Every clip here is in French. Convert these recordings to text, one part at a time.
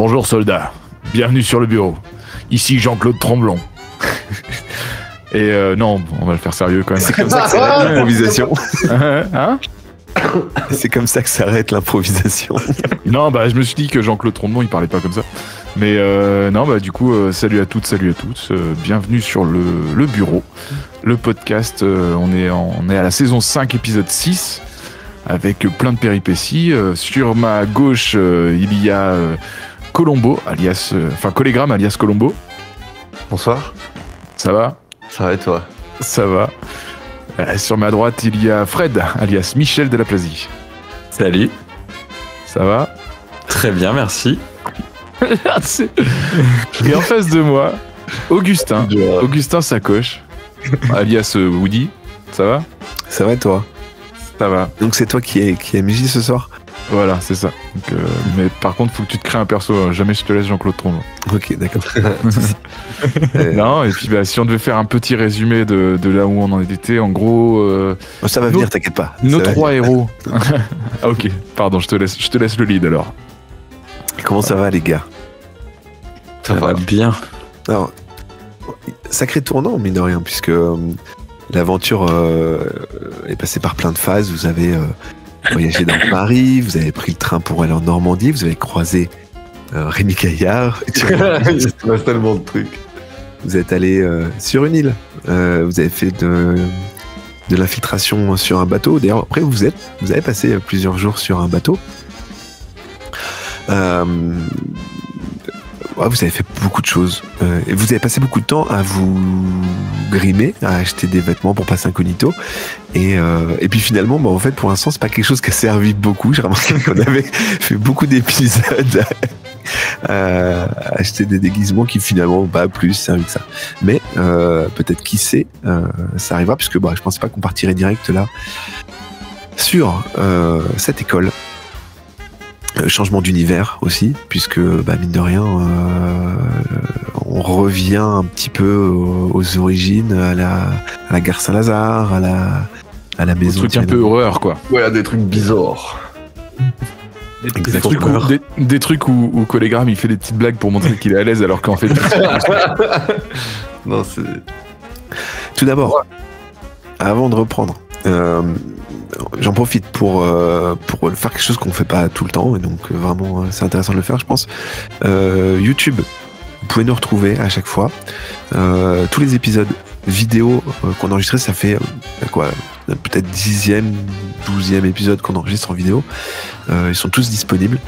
Bonjour soldats, bienvenue sur le bureau. Ici Jean-Claude Tremblon. Et non, on va le faire sérieux quand même. C'est comme ça que s'arrête l'improvisation. Hein? C'est comme ça que s'arrête l'improvisation. Non, bah je me suis dit que Jean-Claude Tremblon il parlait pas comme ça. Mais non, bah du coup, salut à toutes, salut à tous. Bienvenue sur le bureau, le podcast. On est à la saison 5, épisode 6, avec plein de péripéties. Sur ma gauche, il y a Colombo, alias, Collégramme, alias Colombo. Bonsoir. Ça va? Ça va et toi? Ça va. Sur ma droite, il y a Fred, alias Michel Delaplasie. Salut. Ça va? Très bien, merci. Et en face de moi, Augustin. Augustin Sacoche, alias Woody. Ça va? Ça va toi? Ça va. Donc c'est toi qui est MJ ce soir? Voilà, c'est ça. Donc, mais par contre, faut que tu te crées un perso. Jamais je te laisse Jean-Claude Tremblon. Ok, d'accord. Non, et puis si on devait faire un petit résumé de là où on en était, en gros... ça va venir, t'inquiète pas. Nos trois héros. Ah, ok, pardon, je te laisse le lead alors. Comment ça va les gars? Ça va bien. Alors, sacré tournant, mine de rien, puisque l'aventure est passée par plein de phases. Vous avez voyagé dans Paris, vous avez pris le train pour aller en Normandie, vous avez croisé Rémi Gaillard. Il se passe tellement de trucs. Vous êtes allé sur une île. Vous avez fait de l'infiltration sur un bateau. D'ailleurs, après, vous avez passé plusieurs jours sur un bateau. Vous avez fait beaucoup de choses. Et vous avez passé beaucoup de temps à vous grimer, à acheter des vêtements pour passer incognito. Et puis finalement, en fait, pour l'instant, c'est pas quelque chose qui a servi beaucoup. J'ai remarqué qu'on avait fait beaucoup d'épisodes à acheter des déguisements qui finalement n'ont pas plus servi que ça. Mais peut-être qui sait, ça arrivera, puisque je pensais pas qu'on partirait direct là sur cette école. Changement d'univers aussi, puisque mine de rien, on revient un petit peu aux origines, à la gare Saint-Lazare, à la maison. Des trucs un peu horreur, quoi. Ouais, des trucs bizarres. Des trucs où Collégramme il fait des petites blagues pour montrer qu'il est à l'aise, alors qu'en fait. Non, c'est. Tout d'abord, avant de reprendre. J'en profite pour faire quelque chose qu'on fait pas tout le temps, et donc vraiment c'est intéressant de le faire, je pense. YouTube, vous pouvez nous retrouver à chaque fois. Tous les épisodes vidéo qu'on a enregistrés, ça fait peut-être 10e, 12e épisode qu'on enregistre en vidéo. Ils sont tous disponibles.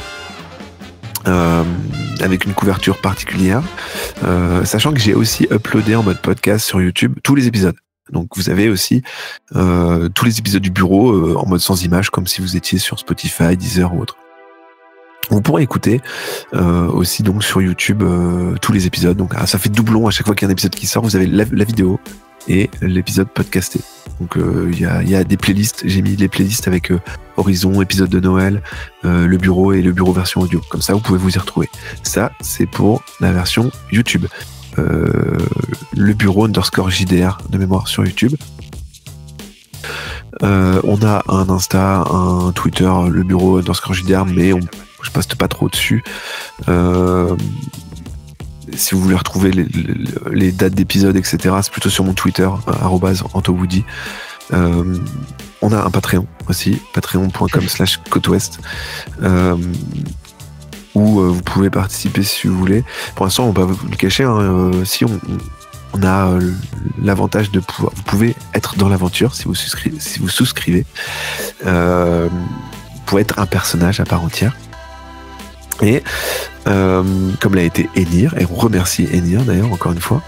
Avec une couverture particulière. Sachant que j'ai aussi uploadé en mode podcast sur YouTube tous les épisodes. Donc vous avez aussi tous les épisodes du bureau en mode sans image, comme si vous étiez sur Spotify, Deezer ou autre. Vous pourrez écouter aussi donc sur YouTube tous les épisodes. Donc ça fait doublon à chaque fois qu'il y a un épisode qui sort. Vous avez la vidéo et l'épisode podcasté. Donc il y a des playlists. J'ai mis les playlists avec Horizon, épisode de Noël, le bureau et le bureau version audio. Comme ça vous pouvez vous y retrouver. Ça c'est pour la version YouTube. Le bureau _JDR de mémoire sur YouTube. On a un Insta, un Twitter, le bureau _JDR, mais je poste pas trop dessus. Si vous voulez retrouver les dates d'épisodes, etc., c'est plutôt sur mon Twitter, @AntoWoody. On a un Patreon aussi, patreon.com/côte-ouest. Où vous pouvez participer si vous voulez. Pour l'instant, on va vous le cacher, si on a l'avantage de pouvoir... Vous pouvez être dans l'aventure si vous souscrivez. Vous pouvez être un personnage à part entière. Et comme l'a été Enir, et on remercie Enir d'ailleurs, encore une fois.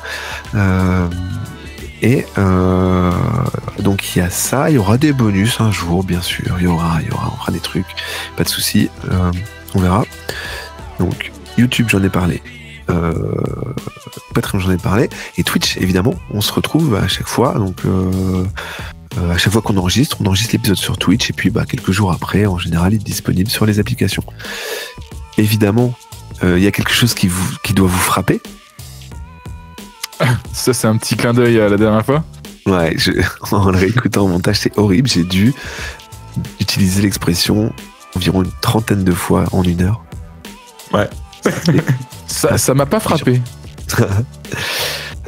Donc il y a ça, il y aura des bonus un jour, bien sûr. On fera des trucs, pas de soucis. On verra. Donc YouTube, j'en ai parlé. Patreon, j'en ai parlé. Et Twitch, évidemment, on se retrouve à chaque fois. Donc à chaque fois qu'on enregistre, on enregistre l'épisode sur Twitch. Et puis quelques jours après, en général, il est disponible sur les applications. Évidemment, il y a quelque chose qui doit vous frapper. Ça, c'est un petit clin d'œil à la dernière fois. Ouais, en le réécoutant au montage, c'est horrible. J'ai dû utiliser l'expression environ une 30aine de fois en 1 heure. Ouais. Ça m'a pas frappé.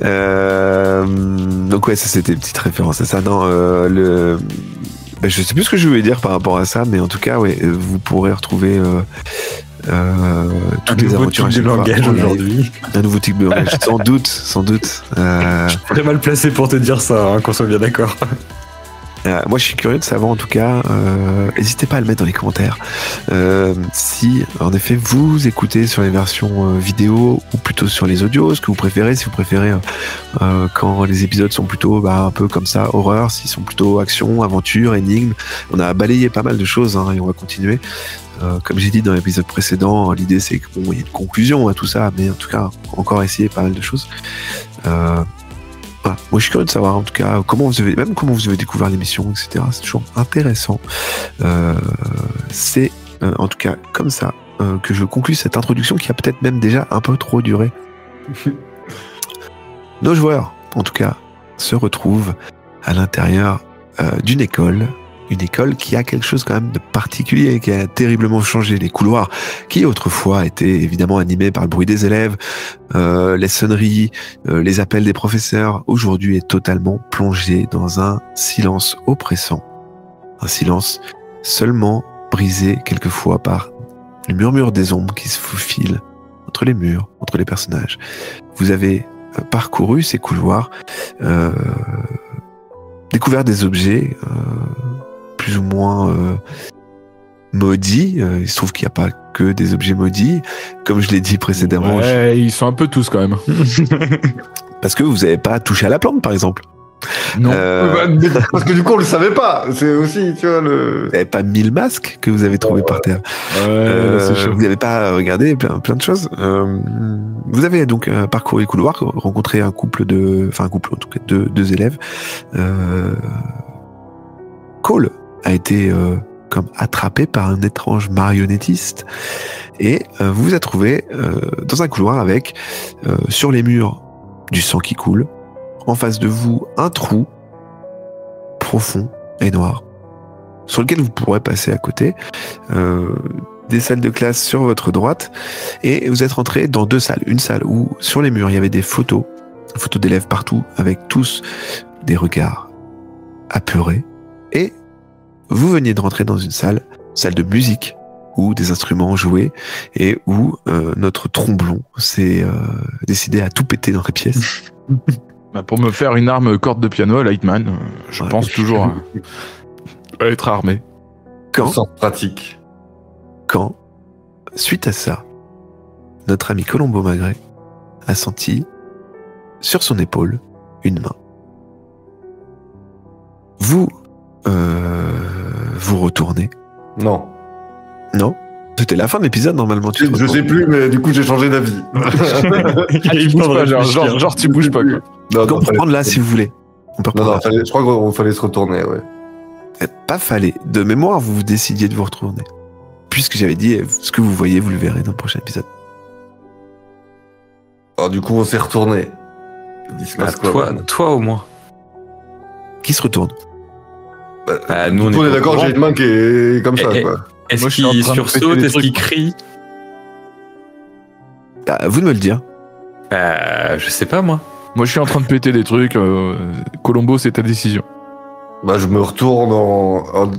Donc ouais, ça c'était une petite référence à ça. Non, je sais plus ce que je voulais dire par rapport à ça, mais en tout cas, ouais, vous pourrez retrouver toutes les aventures type de langage aujourd'hui. Un nouveau type de langage, sans doute. Je suis très mal placé pour te dire ça, qu'on soit bien d'accord. Moi, je suis curieux de savoir, en tout cas, n'hésitez pas à le mettre dans les commentaires, si, en effet, vous écoutez sur les versions vidéo ou plutôt sur les audios, ce que vous préférez, si vous préférez quand les épisodes sont plutôt un peu comme ça, horreur, s'ils sont plutôt action, aventure, énigme. On a balayé pas mal de choses et on va continuer. Comme j'ai dit dans l'épisode précédent, l'idée c'est qu'il y ait une conclusion à tout ça, mais en tout cas, encore essayer pas mal de choses. Voilà. Moi je suis curieux de savoir en tout cas comment vous avez découvert l'émission, etc. C'est toujours intéressant. C'est en tout cas comme ça que je conclue cette introduction qui a peut-être même déjà un peu trop duré. Nos joueurs, en tout cas, se retrouvent à l'intérieur d'une école. Une école qui a quelque chose quand même de particulier, qui a terriblement changé. Les couloirs qui autrefois étaient évidemment animés par le bruit des élèves, les sonneries, les appels des professeurs, aujourd'hui est totalement plongé dans un silence oppressant. Un silence seulement brisé quelquefois par le murmure des ombres qui se faufilent entre les murs, entre les personnages. Vous avez parcouru ces couloirs, découvert des objets plus ou moins maudits. Il se trouve qu'il n'y a pas que des objets maudits. Comme je l'ai dit précédemment. Ouais, ils sont un peu tous quand même. Parce que vous n'avez pas touché à la plante, par exemple. Non. Parce que du coup, on le savait pas. C'est aussi, tu vois, Vous n'avez pas 1000 masques que vous avez trouvés par terre. C'est chaud. Vous n'avez pas regardé plein de choses. Vous avez donc parcouru les couloirs, rencontré un couple en tout cas deux élèves. Cole a été comme attrapé par un étrange marionnettiste et vous vous êtes trouvé dans un couloir avec sur les murs du sang qui coule, en face de vous un trou profond et noir sur lequel vous pourrez passer à côté, des salles de classe sur votre droite, et vous êtes rentré dans deux salles. Une salle où sur les murs il y avait des photos d'élèves partout avec tous des regards apeurés, et vous veniez de rentrer dans une salle de musique, où des instruments jouaient, et où notre tromblon s'est décidé à tout péter dans la pièce. Pour me faire une arme corde de piano à Lightman, je pense toujours à être armé. Sans pratique. Quand, suite à ça, notre ami Colombo Magret a senti sur son épaule une main. Vous retournez. Non. C'était la fin de l'épisode normalement. Je sais plus, mais du coup j'ai changé d'avis. Tu bouges pas, genre tu bouges pas, quoi. On peut reprendre là si vous voulez. On peut reprendre là. Je crois qu'il fallait se retourner, ouais. Pas fallait. De mémoire, vous décidiez de vous retourner. Puisque j'avais dit, ce que vous voyez, vous le verrez dans le prochain épisode. Alors du coup on s'est retourné. Toi au moins. Qui se retourne? Nous on est d'accord, j'ai une main qui est comme ça, quoi. Est-ce qu'il sursaute? Est-ce qu'il crie? À vous de me le dire. Je sais pas, moi. Moi, je suis en train de péter des trucs. Colombo, c'est ta décision. Je me retourne en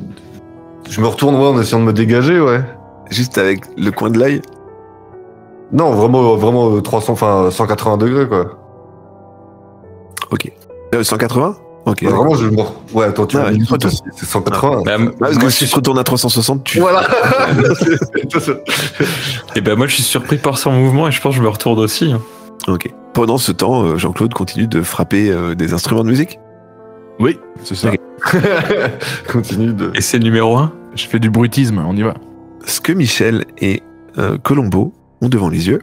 essayant de me dégager, ouais. Juste avec le coin de l'œil? Non, vraiment 180 degrés, quoi. Ok. 180? Ok. Vraiment, ouais, attends, tu vois, c'est 180. Parce que si tu te retournes à 360, tu... Voilà. Et moi, je suis surpris par son mouvement et je pense que je me retourne aussi. Ok. Pendant ce temps, Jean-Claude continue de frapper des instruments de musique? Oui, c'est ça. Okay. Continue de... Et c'est le numéro 1? Je fais du bruitisme, on y va. Ce que Michel et Colombo ont devant les yeux,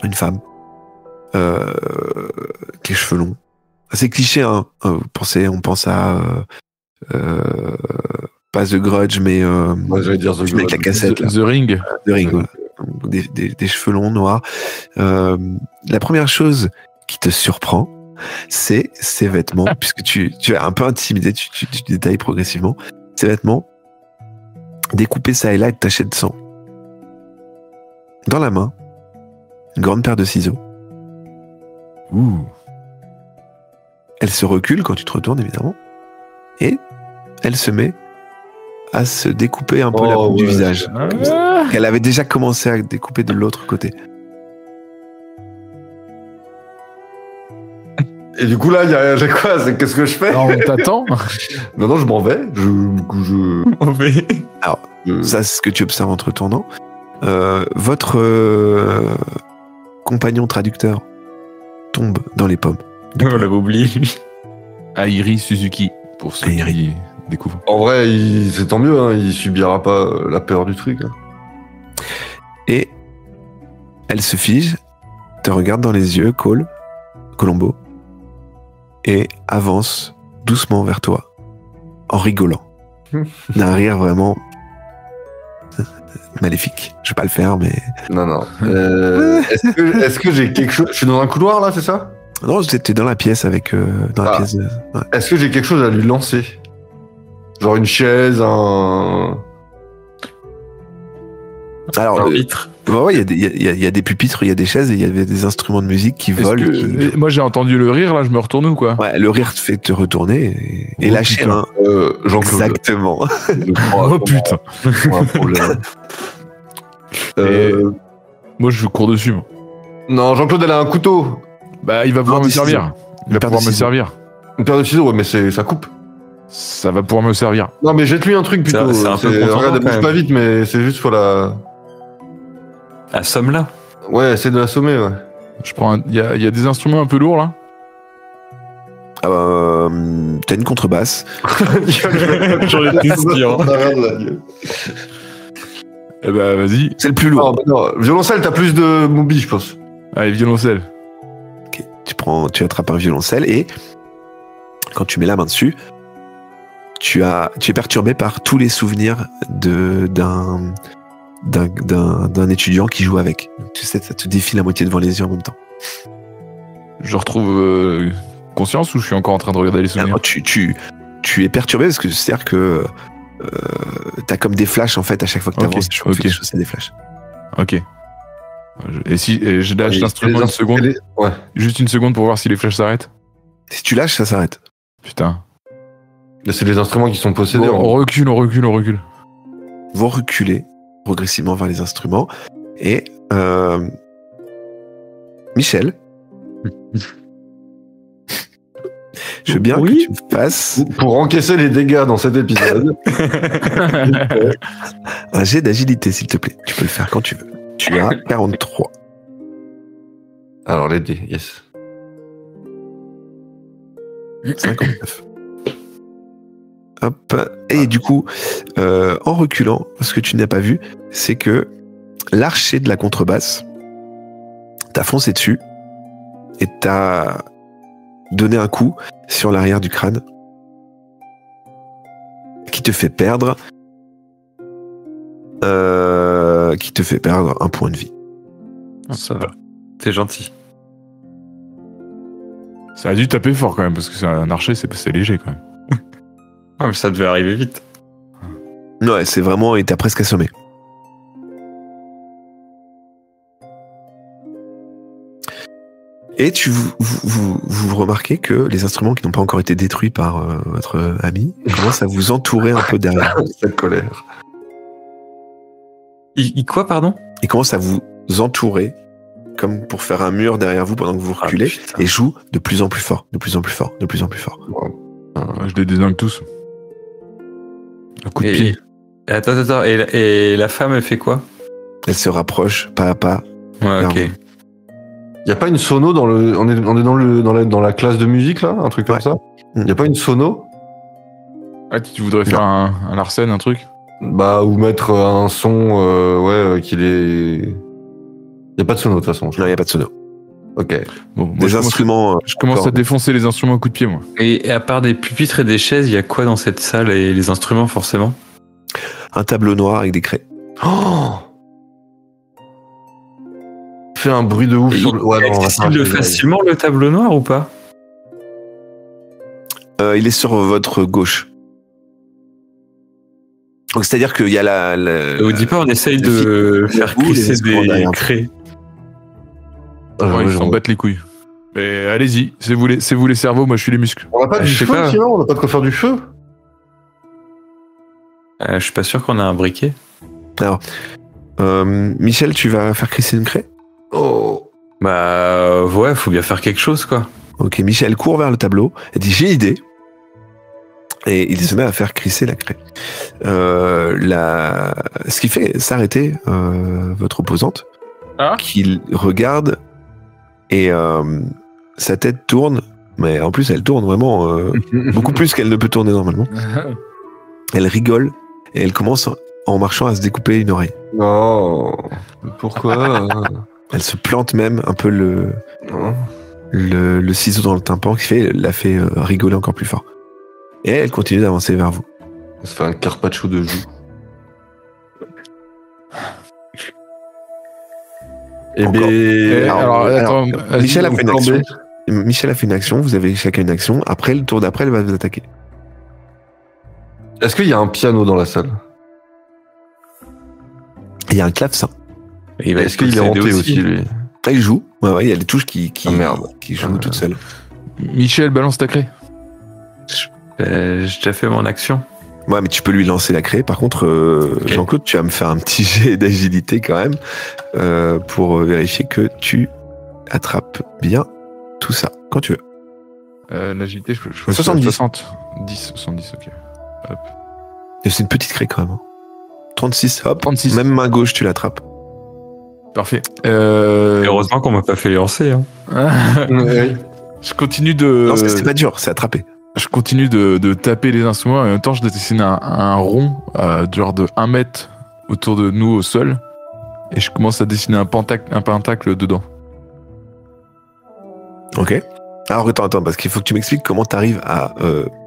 une femme, avec les cheveux longs. C'est cliché, hein. On pense à pas The Grudge, mais j'allais dire The Grudge. Avec la cassette, là. The Ring. The Ring, voilà. Des cheveux longs noirs. La première chose qui te surprend, c'est ses vêtements, puisque tu es un peu intimidé, tu détailles progressivement. Ses vêtements découpés ça et là et tachés de sang. dans la main une grande paire de ciseaux. Ouh. Elle se recule quand tu te retournes, évidemment. Et elle se met à se découper un peu la peau du visage. Ah. Elle avait déjà commencé à découper de l'autre côté. Et du coup, là, il y a quoi? Qu'est-ce que je fais? Alors, on t'attend. Non, je m'en vais. Ça, c'est ce que tu observes entre tournant. Votre compagnon traducteur tombe dans les pommes. On l'avait oublié, lui. Airi Suzuki, pour ceux Airi. qui découvrent. En vrai, c'est tant mieux, hein, il subira pas la peur du truc. Hein. Et elle se fige, te regarde dans les yeux, Colombo, et avance doucement vers toi, en rigolant. D'un rire vraiment maléfique. Je vais pas le faire, mais... Non. Est-ce que j'ai quelque chose... Je suis dans un couloir, là, c'est ça? Non, t'es dans la pièce avec... dans la pièce... ouais. Est-ce que j'ai quelque chose à lui lancer? Genre une chaise, un... Alors, Un vitre. ouais, il y a des pupitres, il y a des chaises, et il y avait des instruments de musique qui Est-ce volent. que- Moi, j'ai entendu le rire, là, je me retourne ou quoi? Ouais, le rire te fait te retourner et Oh, lâcher putain. un... Jean-Claude. Exactement. Oh putain. Un problème. Moi, je cours dessus. Moi. Non, Jean-Claude, elle a un couteau. Bah, il va pouvoir Non, me des servir. Il va paire de pouvoir me ciseaux. servir. Une paire de ciseaux, ouais, mais ça coupe. Ça va pouvoir me servir. Non, mais jette-lui un truc plutôt. C'est un peu contondant, Regarde, elle quand bouge même. pas vite, mais c'est juste pour la... Assomme-là. Ouais, essaie de l'assommer, ouais. Je prends il y a des instruments un peu lourds, là. T'as une contrebasse. J'en étais sûr. Eh bah, vas-y. C'est le plus Non, lourd. mais non, violoncelle, t'as plus de mobi, je pense. Allez, violoncelle. Ok. Tu attrapes un violoncelle et quand tu mets la main dessus, tu es perturbé par tous les souvenirs d'un étudiant qui joue avec. Donc, tu sais, ça te défile à moitié devant les yeux en même temps. Je retrouve conscience ou je suis encore en train de regarder les souvenirs? Alors, tu es perturbé parce que c'est-à-dire que t'as comme des flashs en fait à chaque fois que Ok, t'avances. Tu ok. fais des choses, c'est des flashs. Ok. Et si je lâche l'instrument une seconde, Ouais. juste une seconde pour voir si les flèches s'arrêtent. Si tu lâches, ça s'arrête. Putain. Là, c'est les instruments qui sont possédés. Bon, on recule. Vous reculez progressivement vers les instruments et Michel, je veux bien Oui. que tu me fasses Pour encaisser les dégâts dans cet épisode. un jet d'agilité, s'il te plaît. Tu peux le faire quand tu veux. Tu as 43. Alors, les dés, yes. 59. Hop. Et du coup, en reculant, ce que tu n'as pas vu, c'est que l'archer de la contrebasse t'a foncé dessus et t'a donné un coup sur l'arrière du crâne qui te fait perdre un point de vie. Ça va. T'es gentil. Ça a dû taper fort quand même, parce que c'est un archer, c'est léger quand même. Ah, mais ça devait arriver vite. Ouais, c'est vraiment, il t'a presque assommé. Et vous remarquez que les instruments qui n'ont pas encore été détruits par votre ami commencent à vous entourer un peu derrière. Cette colère. Quoi, pardon? Ils commencent à vous entourer comme pour faire un mur derrière vous pendant que vous reculez putain. et jouent de plus en plus fort, de plus en plus fort, de plus en plus fort. Je les désingue tous. Un coup de Et- pied. Attends. Et la femme, elle fait quoi? Elle se rapproche pas à pas. Ouais, ok. Clairement. Y a pas une sono dans le. On est dans la classe de musique, là? Un truc comme Ouais. ça? Y a pas une sono? Ah, tu voudrais faire un Larsen, un truc? Bah, ou mettre un son, qu'il est. Y a pas de sono, de toute façon. Non, il n'y a pas de sono. Ok. Bon, moi, Des instruments. Je commence à défoncer les instruments à coups de pied, moi. Et à part des pupitres et des chaises, il y a quoi dans cette salle et les instruments, forcément? Un tableau noir avec des craies. Oh! Fait un bruit de ouf Et sur le. Ouais, il est non, on va accessible faire un- facilement, le tableau noir, ou pas? Il est sur votre gauche. Donc c'est-à-dire qu'il y a Au départ, on essaye le de fil- faire le bout, les crisser instruments des derrière. craies. Ouais, ils s'en battent les couilles. Mais allez-y, c'est vous les cerveaux, moi je suis les muscles. On n'a pas Je du sais feu, pas. sinon on n'a pas de quoi faire du feu. Je suis pas sûr qu'on a un briquet. Alors, Michel, tu vas faire crisser une craie? Oh. Bah ouais, faut bien faire quelque chose quoi. Ok, Michel court vers le tableau et dit j'ai une idée. Et il se met à faire crisser la craie. Ce qui fait s'arrêter votre opposante, Ah. qu'il regarde et sa tête tourne, mais en plus elle tourne vraiment beaucoup plus qu'elle ne peut tourner normalement. Elle rigole et elle commence en marchant à se découper une oreille. Non. Pourquoi Elle se plante même un peu le ciseau dans le tympan qui la fait rigoler encore plus fort. Et elle continue d'avancer vers vous. On se fait un carpaccio de joue. Eh Encore. bien. Alors, attends, Michel a vous fait une flambez. action. Michel a fait une action, vous avez chacun une action. Après, le tour d'après, elle va vous attaquer. Est-ce qu'il y a un piano dans la salle? Il y a un clavecin. Et il va Est-ce qu'il est possédé hanté aussi, lui? Là, il joue. Ouais, il y a les touches qui Ah, merde. jouent toutes seules. Michel, balance ta craie. J'ai déjà fait mon action. Ouais, mais tu peux lui lancer la craie. Par contre, Jean-Claude, tu vas me faire un petit jet d'agilité quand même pour vérifier que tu attrapes bien tout ça. Quand tu veux. L'agilité, je 70. 70, ok. Et c'est une petite craie quand même. Hein. 36, hop. 36. Même main gauche, tu l'attrapes. Parfait. Et heureusement qu'on m'a pas fait les lancer. Hein. Oui. Je continue de. Non, c'est pas dur, c'est attrapé. Je continue de taper les instruments et en même temps je dessine un rond genre de 1 mètre autour de nous au sol et je commence à dessiner un pentacle dedans. Ok. Alors attends, parce qu'il faut que tu m'expliques comment t'arrives à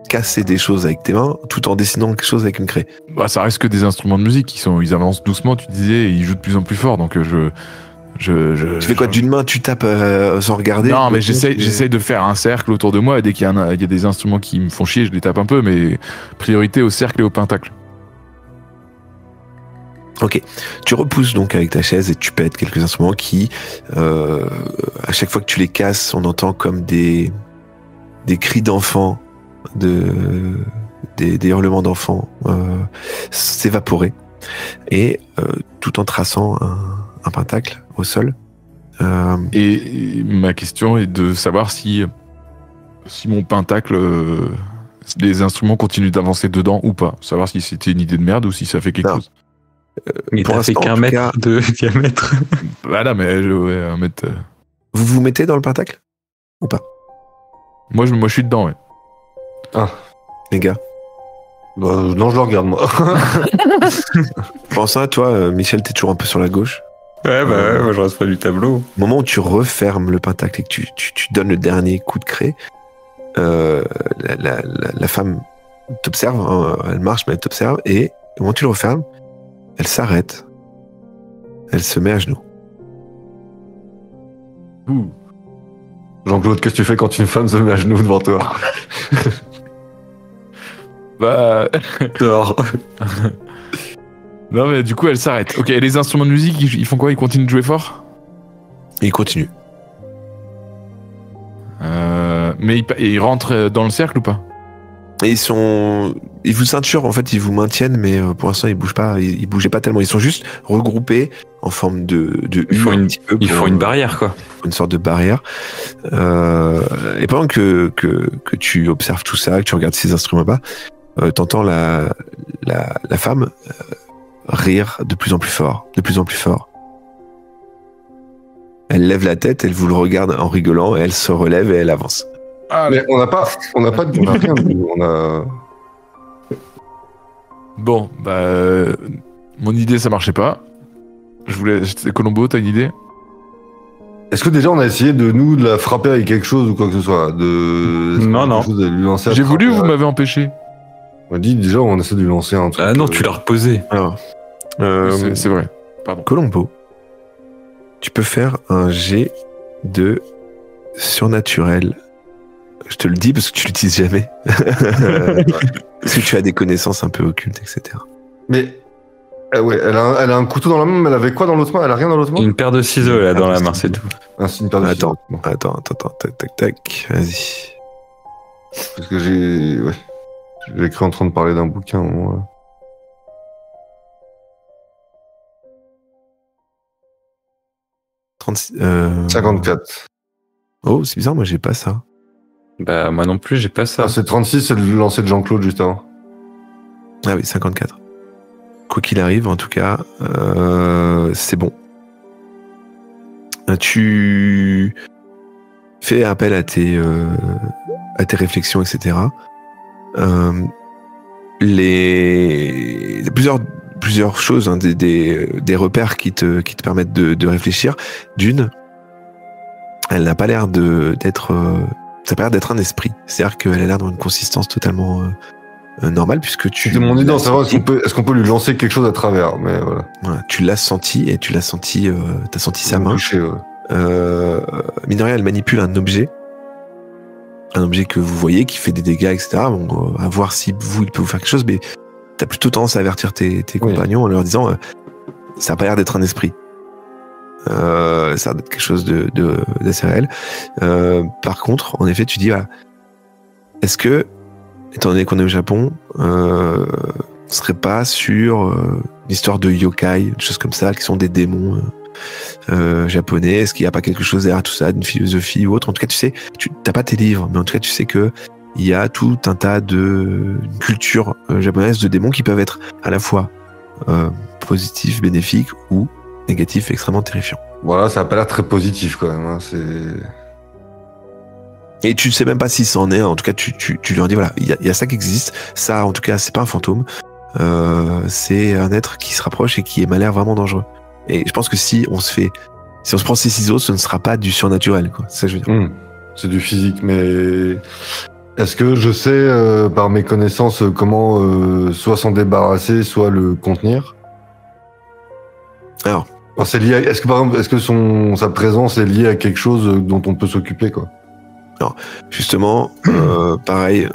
casser des choses avec tes mains tout en dessinant quelque chose avec une craie. Bah, ça reste que des instruments de musique, ils avancent doucement, tu disais, et ils jouent de plus en plus fort, donc Tu fais quoi d'une main, tu tapes sans regarder? Non, mais j'essaye de faire un cercle autour de moi et dès qu'il y a des instruments qui me font chier, je les tape un peu, mais priorité au cercle et au pentacle. Ok. Tu repousses donc avec ta chaise et tu pètes quelques instruments qui, à chaque fois que tu les casses, on entend comme des cris d'enfants, des hurlements d'enfants s'évaporer. Et tout en traçant un pentacle au sol. Et ma question est de savoir si mon pentacle, les instruments continuent d'avancer dedans ou pas. Savoir si c'était une idée de merde ou si ça fait quelque Non. chose. Mais Pour t'as fait l'instant, en qu'un tout mètre cas- de diamètre. Voilà, mais ouais, un mètre. Vous vous mettez dans le pentacle, Moi, je suis dedans, ouais. les gars? Bah, non, je le regarde, moi. Pense à toi, Michel, t'es toujours un peu sur la gauche. Ouais, bah ouais, moi je reste pas du tableau. Au moment où tu refermes le pentacle et que tu donnes le dernier coup de craie, la femme t'observe, hein, elle marche mais elle t'observe, et au moment où tu le refermes, elle s'arrête, elle se met à genoux. Ouh. Jean-Claude, qu'est-ce que tu fais quand une femme se met à genoux devant toi? Bah. Dehors. Non, mais du coup, elle s'arrête. Ok, et les instruments de musique, ils font quoi? Ils continuent de jouer fort? Et il continue. Mais ils rentrent dans le cercle ou pas? Et ils vous ceinturent, en fait, ils vous maintiennent, mais pour l'instant, ils bougent pas, ils bougeaient pas tellement. Ils sont juste regroupés en forme de Ils font U, un petit peu Ils pour- font une barrière, quoi. une sorte de barrière. Et pendant que tu observes tout ça, que tu regardes ces instruments-là, t'entends la femme rire de plus en plus fort, de plus en plus fort. Elle lève la tête, elle vous le regarde en rigolant, et elle se relève et elle avance. Ah, Mais on n'a pas rien. On a. Bon, bah. Mon idée, ça marchait pas. Colombo, t'as une idée? Est-ce que déjà on a essayé de la frapper avec quelque chose ou quoi que ce soit? Non. Quelque chose à lui lancer à J'ai voulu, frapper, vous m'avez empêché. On a dit déjà on essaie de lui lancer un truc. Ah non, tu l'as reposé. Alors, C'est vrai. Pardon. Colombo, tu peux faire un jet de surnaturel. Je te le dis parce que tu l'utilises jamais. Parce que tu as des connaissances un peu occultes, etc. Mais ouais, elle a un couteau dans la main, mais elle avait quoi dans l'autre main? Elle a rien dans l'autre main? Une paire de ciseaux là dans la main, c'est tout. Ah, c'est une paire de ciseaux. Attends, tac, vas-y. Parce que j'ai cru en train de parler d'un bouquin. Ouais. 54. Oh, c'est bizarre, moi j'ai pas ça. Bah moi non plus, j'ai pas ça. Ah, c'est 36, c'est le lancer de Jean-Claude juste avant. Ah oui, 54. Quoi qu'il arrive, en tout cas, c'est bon. Tu fais appel à tes réflexions, etc. Plusieurs choses, hein, des repères qui te permettent de réfléchir. D'une, elle n'a pas l'air d'être... ça a pas l'air d'être un esprit. C'est-à-dire qu'elle a l'air d'avoir une consistance totalement normale, puisque tu... C'était mon idée en savoir est-ce qu'on peut lui lancer quelque chose à travers, mais voilà. Voilà, tu l'as senti, et tu l'as senti... t'as senti sa main. Touché, ouais. Mine de rien, elle manipule un objet que vous voyez, qui fait des dégâts, etc. Bon, à voir si il peut vous faire quelque chose, mais t'as plutôt tendance à avertir tes compagnons en leur disant ça a pas l'air d'être un esprit. Ça a l'air d'être quelque chose d'assez réel. Par contre, en effet, tu dis, voilà, est-ce que, étant donné qu'on est au Japon, on serait pas sur une histoire de yokai, des choses comme ça, qui sont des démons japonais? Est-ce qu'il n'y a pas quelque chose derrière tout ça, d'une philosophie ou autre? En tout cas, tu sais, tu n'as pas tes livres, mais en tout cas, tu sais que il y a tout un tas une culture japonaise de démons qui peuvent être à la fois positifs, bénéfiques, ou négatifs, extrêmement terrifiants. Voilà, ça a pas l'air très positif quand même. Hein, Et tu ne sais même pas si c'en est. En tout cas, tu leur dis, voilà, il y a ça qui existe. Ça, en tout cas, c'est pas un fantôme. C'est un être qui se rapproche et qui m'a l'air vraiment dangereux. Et je pense que si on se prend ces ciseaux, ce ne sera pas du surnaturel, quoi. C'est ça que je veux dire. C'est du physique, mais est-ce que je sais, par mes connaissances, comment soit s'en débarrasser, soit le contenir? Alors, c'est lié. Est-ce que par exemple, sa présence est liée à quelque chose dont on peut s'occuper, quoi? Alors, justement, pareil,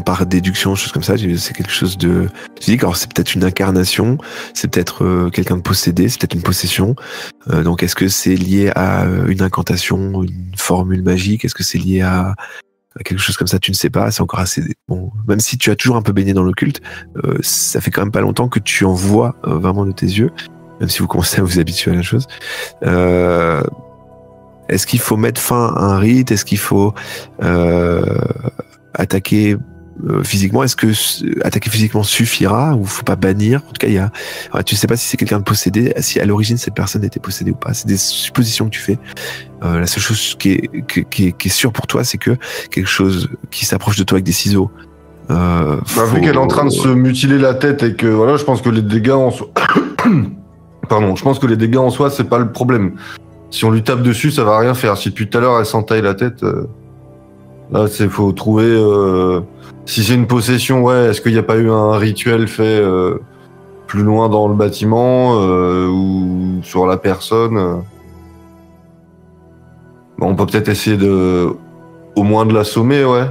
par déduction, choses comme ça, c'est quelque chose de physique. Alors, c'est peut-être une incarnation, c'est peut-être quelqu'un de possédé, c'est peut-être une possession. Donc, est-ce que c'est lié à une incantation, une formule magique? Est-ce que c'est lié à quelque chose comme ça? Tu ne sais pas. C'est encore assez... Bon, même si tu as toujours un peu baigné dans l'occulte, ça fait quand même pas longtemps que tu en vois vraiment de tes yeux, même si vous commencez à vous habituer à la chose. Est-ce qu'il faut mettre fin à un rite? Est-ce qu'il faut attaquer physiquement? Est-ce que attaquer physiquement suffira? Ou faut pas bannir? En tout cas, tu sais pas si c'est quelqu'un de possédé, si à l'origine cette personne était possédée ou pas. C'est des suppositions que tu fais. La seule chose qui est sûre pour toi, c'est que quelque chose qui s'approche de toi avec des ciseaux. Vu qu'elle est en train de se mutiler la tête et que voilà, je pense que les dégâts en soi, je pense que les dégâts en soi, c'est pas le problème. Si on lui tape dessus, ça va rien faire. Si depuis tout à l'heure elle s'entaille la tête, là faut trouver. Si c'est une possession, ouais, est-ce qu'il n'y a pas eu un rituel fait plus loin dans le bâtiment ou sur la personne? Bon, on peut peut-être essayer au moins de l'assommer, ouais.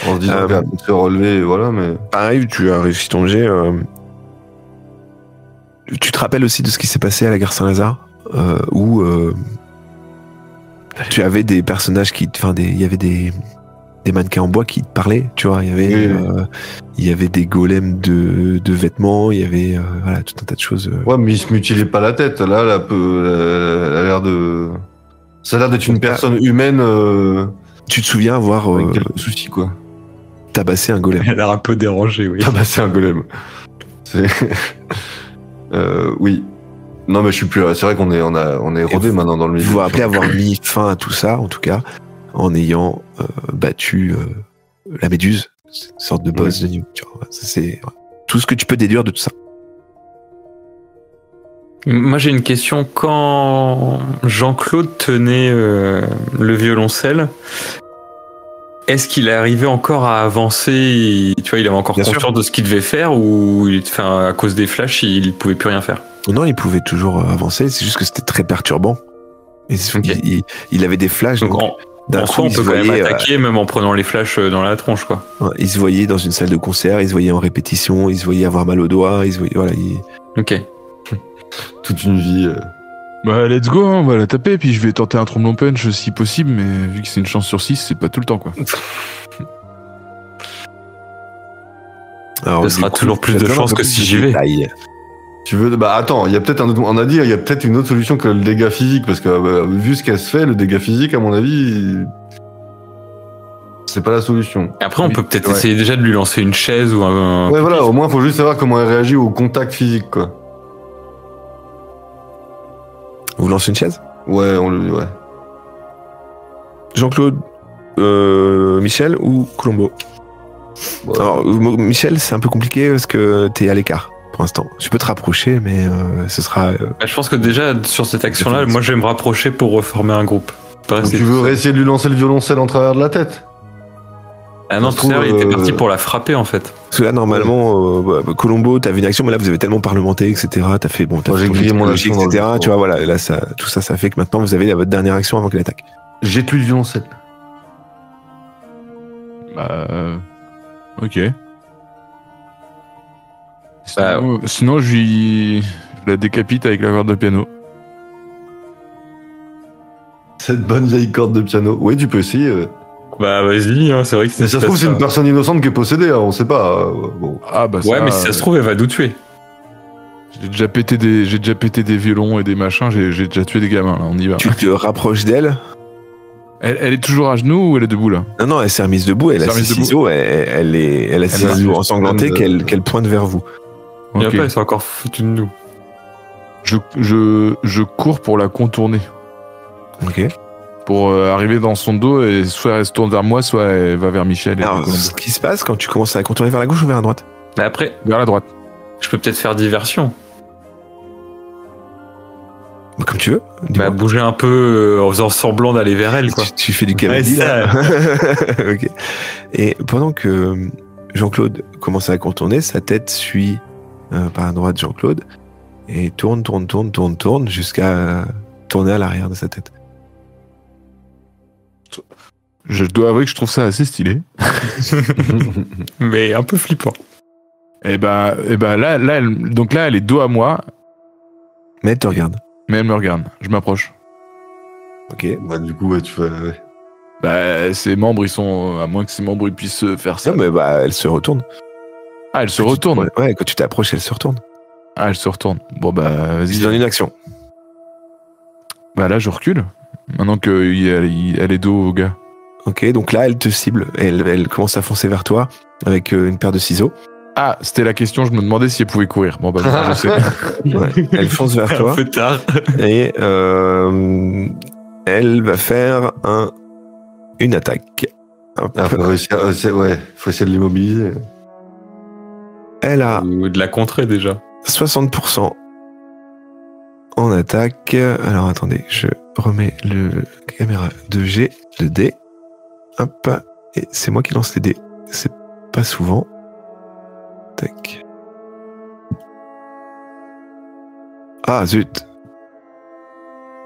En se disant qu'elle va peut-être se relever, voilà, mais. Pareil, tu as réussi ton jet. Tu te rappelles aussi de ce qui s'est passé à la gare Saint-Lazare? Où tu avais des personnages il y avait des mannequins en bois qui te parlaient, tu vois, il y avait des golems de vêtements, il y avait voilà, tout un tas de choses. Ouais, mais il se mutilait pas la tête, là, elle a l'air de... Ça a l'air d'être une personne humaine... Tu te souviens avoir... avec quelques soucis, quoi. Tabassé un golem. Elle a l'air un peu dérangée, oui. Tabassé un golem. C'est... oui. Non, mais je suis plus là. C'est vrai qu'on est rodé maintenant dans le milieu. Vous vous rappelez avoir mis fin à tout ça, en tout cas, en ayant battu la méduse, une sorte de boss de New. C'est tout ce que tu peux déduire de tout ça. Moi, j'ai une question. Quand Jean-Claude tenait le violoncelle, est-ce qu'il est arrivé encore à avancer? Tu vois, il avait encore conscience de ce qu'il devait faire, ou à cause des flashs, il pouvait plus rien faire? Non, il pouvait toujours avancer. C'est juste que c'était très perturbant. Et il avait des flashs. Donc En soi, on peut quand même attaquer, même en prenant les flashs dans la tronche, quoi. Ouais, ils se voyaient dans une salle de concert, ils se voyaient en répétition, ils se voyaient avoir mal au doigt, ils se voyaient, voilà. Ok. Toute une vie. Bah, let's go, hein, on va la taper, puis je vais tenter un tromblon punch si possible, mais vu que c'est une chance sur 6, c'est pas tout le temps, quoi. Alors, ce sera toujours plus de chance que si j'y vais. Tu veux, bah attends, il y a peut-être on a dit, il y a peut-être une autre solution que le dégât physique, parce que vu ce qu'elle se fait, le dégât physique, à mon avis, c'est pas la solution. Après, on peut peut-être essayer déjà de lui lancer une chaise ou un. Ouais, voilà, au moins, faut juste savoir comment elle réagit au contact physique, quoi. Vous lancez une chaise ? Ouais, ouais. Jean-Claude, Michel ou Colombo ? Ouais. Alors, Michel, c'est un peu compliqué parce que t'es à l'écart pour l'instant. Tu peux te rapprocher, mais ce sera. Je pense que déjà, sur cette action-là, moi je vais me rapprocher pour reformer un groupe. Tu veux essayer de lui lancer le violoncelle en travers de la tête ? Ah non, tout à l'heure, il était parti pour la frapper en fait. Parce que là, normalement, Colombo, t'avais une action, mais là, vous avez tellement parlementé, etc. T'as fait, bon, j'ai grillé mon action, etc. Tu vois, voilà, là, tout ça fait que maintenant, vous avez votre dernière action avant qu'il attaque. Jette-lui le violoncelle. Ok. Sinon, je la décapite avec la corde de piano. Cette bonne vieille corde de piano. Oui, tu peux essayer. Bah vas-y, hein, c'est vrai que c'est. Mais ça se trouve, c'est une personne innocente qui est possédée, hein, on sait pas. Bon. Ah bah ouais, mais si ça se trouve, elle va nous tuer. J'ai déjà pété des violons et des machins, j'ai déjà tué des gamins, là, on y va. Tu te rapproches d'elle ? Elle est toujours à genoux ou elle est debout, là ? Non, elle s'est remise debout, elle a ses ciseaux, elle a ses ciseaux ensanglantés qu'elle pointe vers vous. Et après, elle s'est encore foutue de nous. Je cours pour la contourner. Ok. Pour arriver dans son dos et soit elle se tourne vers moi, soit elle va vers Michel. Alors, ce qui se passe quand tu commences à contourner vers la gauche ou vers la droite ? Mais après, vers la droite. Je peux peut-être faire diversion. Comme tu veux. Bouger un peu en faisant semblant d'aller vers elle, quoi. Tu fais du cavalier, là. Ok. Et pendant que Jean-Claude commence à contourner, sa tête suit par la droite Jean-Claude et tourne jusqu'à tourner à l'arrière de sa tête. Je dois avouer que je trouve ça assez stylé. Mais un peu flippant. Et bah là, elle est dos à moi. Mais elle te regarde. Mais elle me regarde. Je m'approche. Ok. Bah du coup, tu fais... Bah ses membres, ils sont... À moins que ses membres ils puissent faire ça. Non, mais elle se retourne. Ah, elle se retourne. Ouais, quand tu t'approches, elle se retourne. Ah, elle se retourne. Bon bah, vas-y. Je donne une action. Bah là, je recule. Maintenant qu'elle est dos au gars. Ok, donc là, elle te cible. Elle commence à foncer vers toi avec une paire de ciseaux. Ah, c'était la question, je me demandais si elle pouvait courir. Bon, bah, je sais. Ouais, elle fonce vers toi. Un peu tard. Et elle va faire une attaque. Faut essayer de l'immobiliser. Elle a... Ou de la contrer, déjà. 60% en attaque. Alors, attendez, je remets le caméra de G, de D. Hop. Et c'est moi qui lance les dés. C'est pas souvent. Tac. Ah, zut.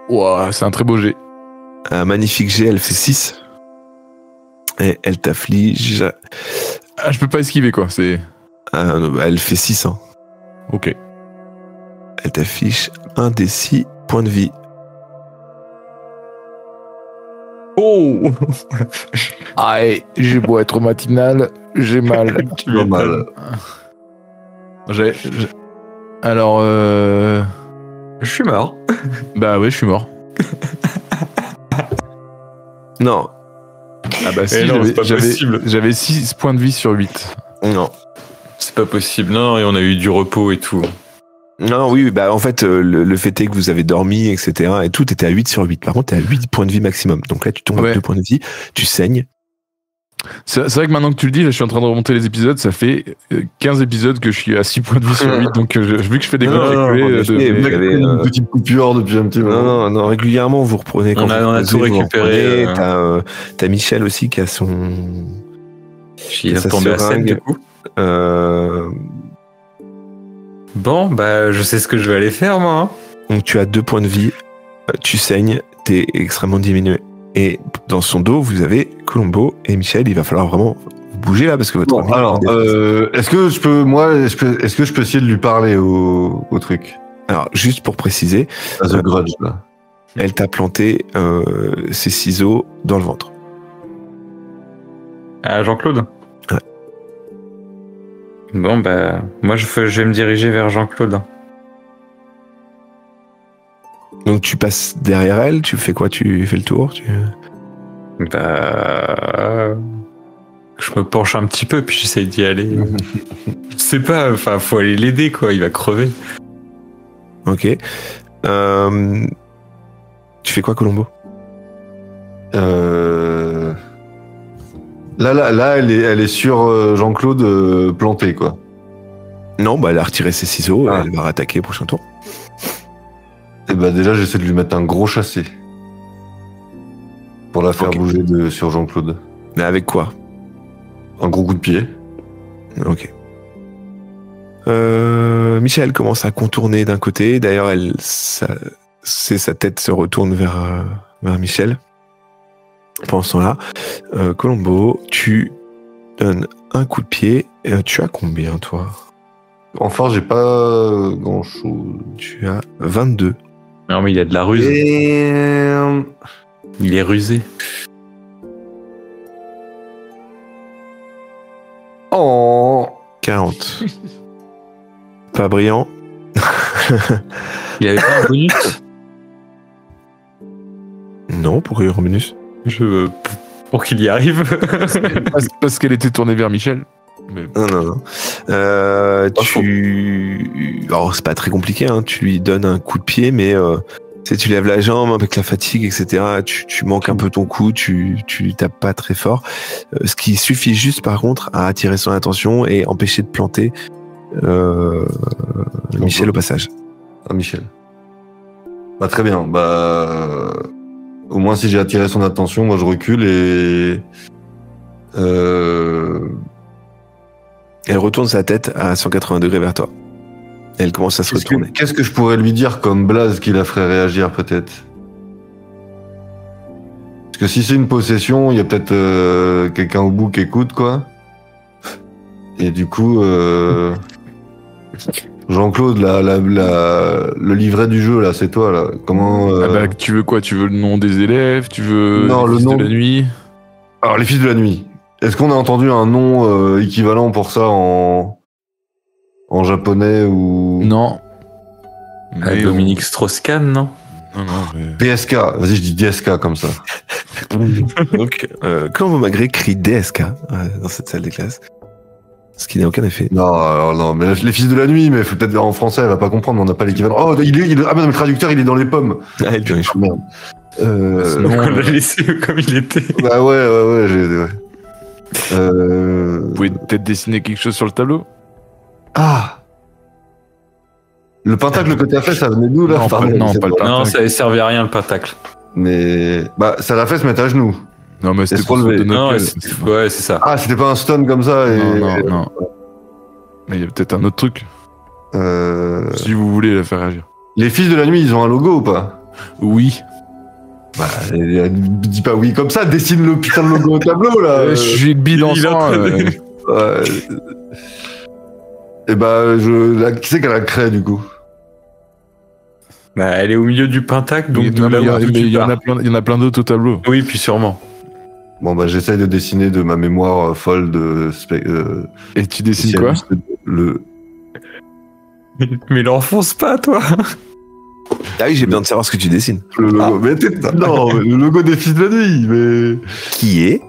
Ouah, c'est un très beau jet. Un magnifique jet, elle fait 6. Et elle t'afflige... Ah, je peux pas esquiver, quoi. C'est... elle fait 6. Hein. Ok. Elle t'affiche 1 des 6 points de vie. Oh. Aïe, j'ai beau être matinal, j'ai mal. Tu as mal. Alors, je suis mort. Bah ouais, je suis mort. Non. Ah bah si, non, j'avais 6 points de vie sur 8. Non. C'est pas possible. Non, et on a eu du repos et tout. Non, oui, bah en fait, le fait est que vous avez dormi, etc. Et tout était à 8 sur 8. Par contre, t'es à 8 points de vie maximum. Donc là, tu tombes à 2 points de vie, tu saignes. C'est vrai que maintenant que tu le dis, là, je suis en train de remonter les épisodes. Ça fait 15 épisodes que je suis à 6 points de vie sur 8. Donc vu que je fais des une petite coupure depuis un petit moment. Non, régulièrement, vous reprenez. On a tout récupéré. T'as Michel aussi qui a son... Il est tombé à 7 du coup. Bon, bah, je sais ce que je vais aller faire, moi. Donc, tu as 2 points de vie, tu saignes, t'es extrêmement diminué. Et dans son dos, vous avez Colombo et Michel. Il va falloir vraiment bouger là parce que votre. Bon, alors, est-ce que je peux essayer de lui parler au truc? Alors, juste pour préciser, The Grudge, là. Elle t'a planté ses ciseaux dans le ventre. Ah, Jean-Claude? Ouais. Bon, bah, moi, je vais me diriger vers Jean-Claude. Donc, tu passes derrière elle, tu fais quoi? Tu fais le tour? Bah. Je me penche un petit peu, puis j'essaye d'y aller. Je sais pas, enfin, faut aller l'aider, quoi, il va crever. Ok. Tu fais quoi, Colombo? Là, elle est sur Jean-Claude planté, quoi. Non, bah, elle a retiré ses ciseaux, elle va rattaquer au prochain tour. Et bah, déjà, j'essaie de lui mettre un gros chassé. Pour la faire bouger sur Jean-Claude. Mais avec quoi? Un gros coup de pied. Ok. Michel commence à contourner d'un côté. D'ailleurs, sa tête se retourne vers Michel. Pendant ce temps-là, Colombo, tu donnes un coup de pied. Tu as combien, toi? En force, j'ai pas grand-chose. Tu as 22. Non, mais il y a de la ruse. Il est rusé. Oh, 40. Pas brillant. Il avait pas un bonus? Non, pourquoi il y a un bonus? Pour qu'il y arrive. Parce qu'elle était tournée vers Michel. Mais... Non. Alors, c'est pas très compliqué, hein. Tu lui donnes un coup de pied, mais tu lèves la jambe avec la fatigue, etc. Tu manques un peu ton coup, tu lui tapes pas très fort. Ce qui suffit juste, par contre, à attirer son attention et empêcher de planter Michel au passage. Ah, Michel. Bah, très bien. Bah, au moins, si j'ai attiré son attention, moi, je recule et... Elle retourne sa tête à 180 degrés vers toi. Elle commence à se retourner. Qu'est-ce que je pourrais lui dire comme blase qui la ferait réagir, peut-être? Parce que si c'est une possession, il y a peut-être quelqu'un au bout qui écoute, quoi. Et du coup... Jean-Claude, le livret du jeu, là, c'est toi, là. Comment... tu veux quoi? Tu veux le nom des élèves? Tu veux le fils nom de la nuit? Alors, les fils de la nuit. Est-ce qu'on a entendu un nom équivalent pour ça en japonais ou... Non. Dominique Strauss-Kahn, non? Non, mais... DSK. Vas-y, je dis DSK comme ça. Donc, Colombo Magré crie DSK dans cette salle des classes. Ce qui n'a aucun effet. Non, alors non, mais les fils de la nuit, mais peut-être en français, elle va pas comprendre, on n'a pas l'équivalent. Oh, ah, mais le traducteur, il est dans les pommes. Ah, il est chaud. Merde. Donc on l'a laissé comme il était. Bah ouais. Vous pouvez peut-être dessiner quelque chose sur le tableau? Ah, le pentacle que t'as fait, ça venait d'où, là? Non, pas le pentacle. Non, ça servait à rien, le pentacle. Mais... Bah, ça l'a fait se mettre à genoux. Non, mais c'était pour pour lever. Non, ouais, c'est ça. Ah, c'était pas un stun comme ça et... Non. Mais il y a peut-être un autre truc. Si vous voulez la faire réagir. Les fils de la nuit, ils ont un logo ou pas? Oui. Bah, dis pas oui comme ça, dessine le putain de logo au tableau, là. J'ai le bide en sang. Et bah, qui c'est qu'elle a créé, du coup? Bah, elle est au milieu du pentacle, donc il y en a plein d'autres au tableau. Oui, puis sûrement. Bon, bah, j'essaye de dessiner de ma mémoire folle de... Et tu dessines quoi? Mais l'enfonce pas, toi. Ah oui, j'ai besoin de savoir ce que tu dessines. Le logo. Mais non, le logo des fils de la nuit, mais... Qui est?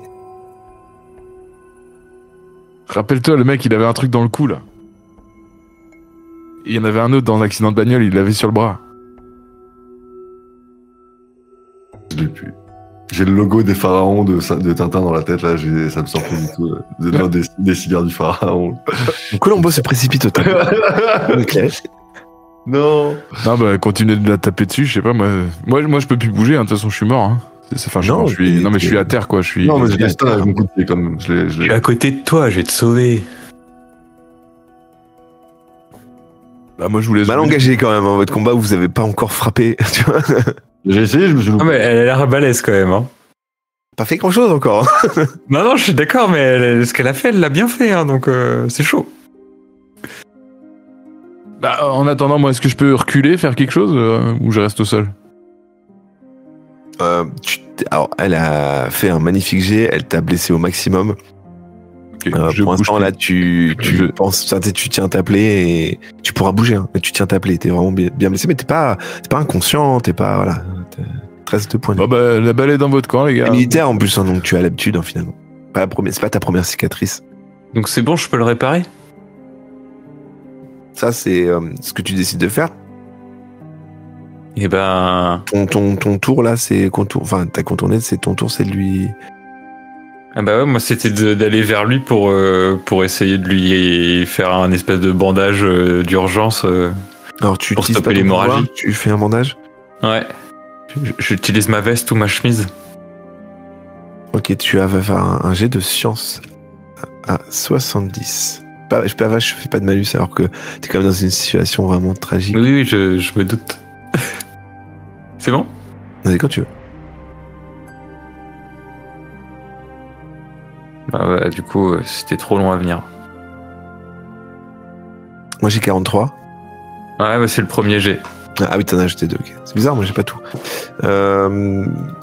Rappelle-toi, le mec, il avait un truc dans le cou, là. Il y en avait un autre dans l'accident de bagnole, il l'avait sur le bras. Je l'ai plus. J'ai le logo des pharaons de Tintin dans la tête, là, ça me sort plus du tout. Des cigares du pharaon. Colombo se précipite au tableau. Non. Non, bah, continuez de la taper dessus, je sais pas, moi, je peux plus bouger, hein, de toute façon, je suis mort, hein. Enfin, je suis à terre, quoi, Non, mais je reste avec mon coup de pied, quand même. Je suis à côté de toi, je vais te sauver. Bah, moi, je vous laisse. Mal engagé, quand même, hein, votre combat où vous avez pas encore frappé, tu vois. J'ai essayé, je me suis loupé. Ah, mais elle a l'air balèze, quand même, hein. pas fait grand-chose encore. Non, je suis d'accord, mais ce qu'elle a fait, elle l'a bien fait, hein, donc c'est chaud. Bah, en attendant, moi, est-ce que je peux reculer, faire quelque chose, ou je reste au sol? Alors, elle a fait un magnifique jet, elle t'a blessé au maximum. Okay, pour l'instant, là, tu tiens ta plaie et tu pourras bouger, hein, mais tu tiens ta plaie, t'es vraiment bien blessé, mais t'es pas inconscient, t'es pas, voilà, 13 points de vie. Bah, la balle est dans votre camp, les gars. T'es militaire en plus, hein, donc tu as l'habitude, hein, finalement. C'est pas ta première cicatrice. Donc c'est bon, je peux le réparer? Ça, c'est ce que tu décides de faire. Et ben... Ton tour, là, c'est contour. Enfin, t'as contourné, c'est ton tour, c'est de lui... Ah bah ouais, moi, c'était d'aller vers lui pour essayer de lui faire un espèce de bandage d'urgence Alors, tu pour stopper l'hémorragie. Tu fais un bandage? Ouais. J'utilise ma veste ou ma chemise. Ok, tu vas faire un jet de science à 70. Je fais pas de malus alors que t'es quand même dans une situation vraiment tragique. Oui, je me doute. C'est bon? Vas-y, quand tu veux. Bah, du coup, c'était trop long à venir. Moi, j'ai 43. Ouais, bah c'est le premier jet. Ah oui, t'en as ajouté 2. Okay. C'est bizarre, moi, j'ai pas tout.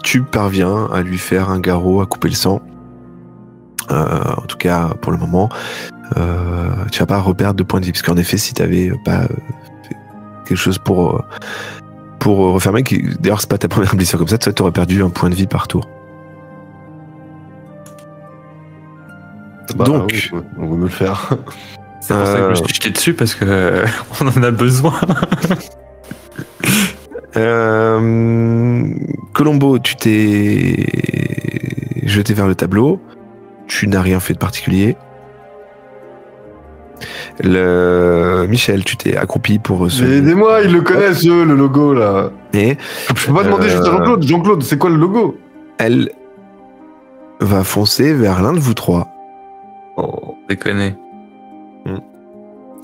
Tu parviens à lui faire un garrot, à couper le sang. En tout cas, pour le moment, tu vas pas reperdre de points de vie. Parce qu'en effet, si t'avais pas fait quelque chose pour refermer, d'ailleurs, c'est pas ta première blessure comme ça, t'aurais perdu un point de vie par tour. Bah, donc, oui, on veut me le faire. C'est pour ça que je me suis jeté dessus parce que on en a besoin. Colombo, tu t'es jeté vers le tableau. Tu n'as rien fait de particulier. Michel, tu t'es accroupi pour... Mais aidez-moi, ils le connaissent, eux, le logo, là. Et je peux pas demander juste à Jean-Claude. Jean-Claude, c'est quoi le logo? Elle va foncer vers l'un de vous trois. Oh, déconner.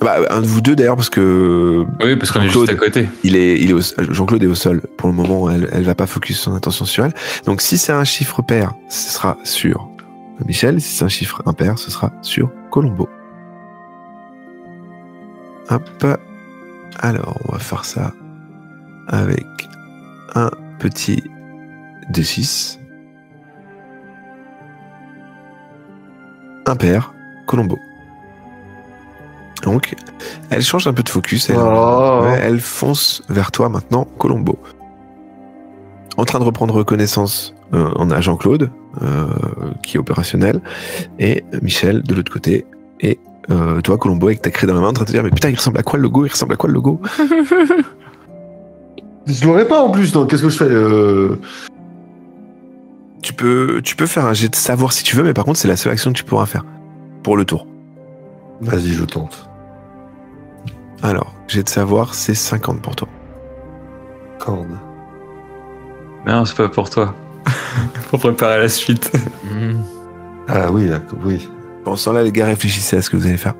Bah, un de vous deux d'ailleurs, parce que... Oui, parce qu'on est juste à côté. Jean-Claude est au sol. Pour le moment, elle va pas focus son attention sur elle. Donc si c'est un chiffre pair, ce sera sur Michel. Si c'est un chiffre impair, ce sera sur Colombo. Hop. Alors, on va faire ça avec un petit D6. Impair, Colombo. Donc, elle change un peu de focus. Elle fonce vers toi maintenant, Colombo. En train de reprendre connaissance, on a Jean-Claude, qui est opérationnel, et Michel de l'autre côté, et toi, Colombo, avec ta craie dans la main, en train de te dire, mais putain, il ressemble à quoi le logo? Je l'aurais pas en plus, donc qu'est-ce que je fais Tu peux faire un jet de savoir si tu veux, mais par contre, c'est la seule action que tu pourras faire pour le tour. Vas-y, je tente. Alors, jet de savoir, c'est 50 pour toi. Corde. Non, c'est pas pour toi. Pour préparer la suite. Ah oui, d'accord, oui. Bon, sans là, les gars, réfléchissez à ce que vous allez faire.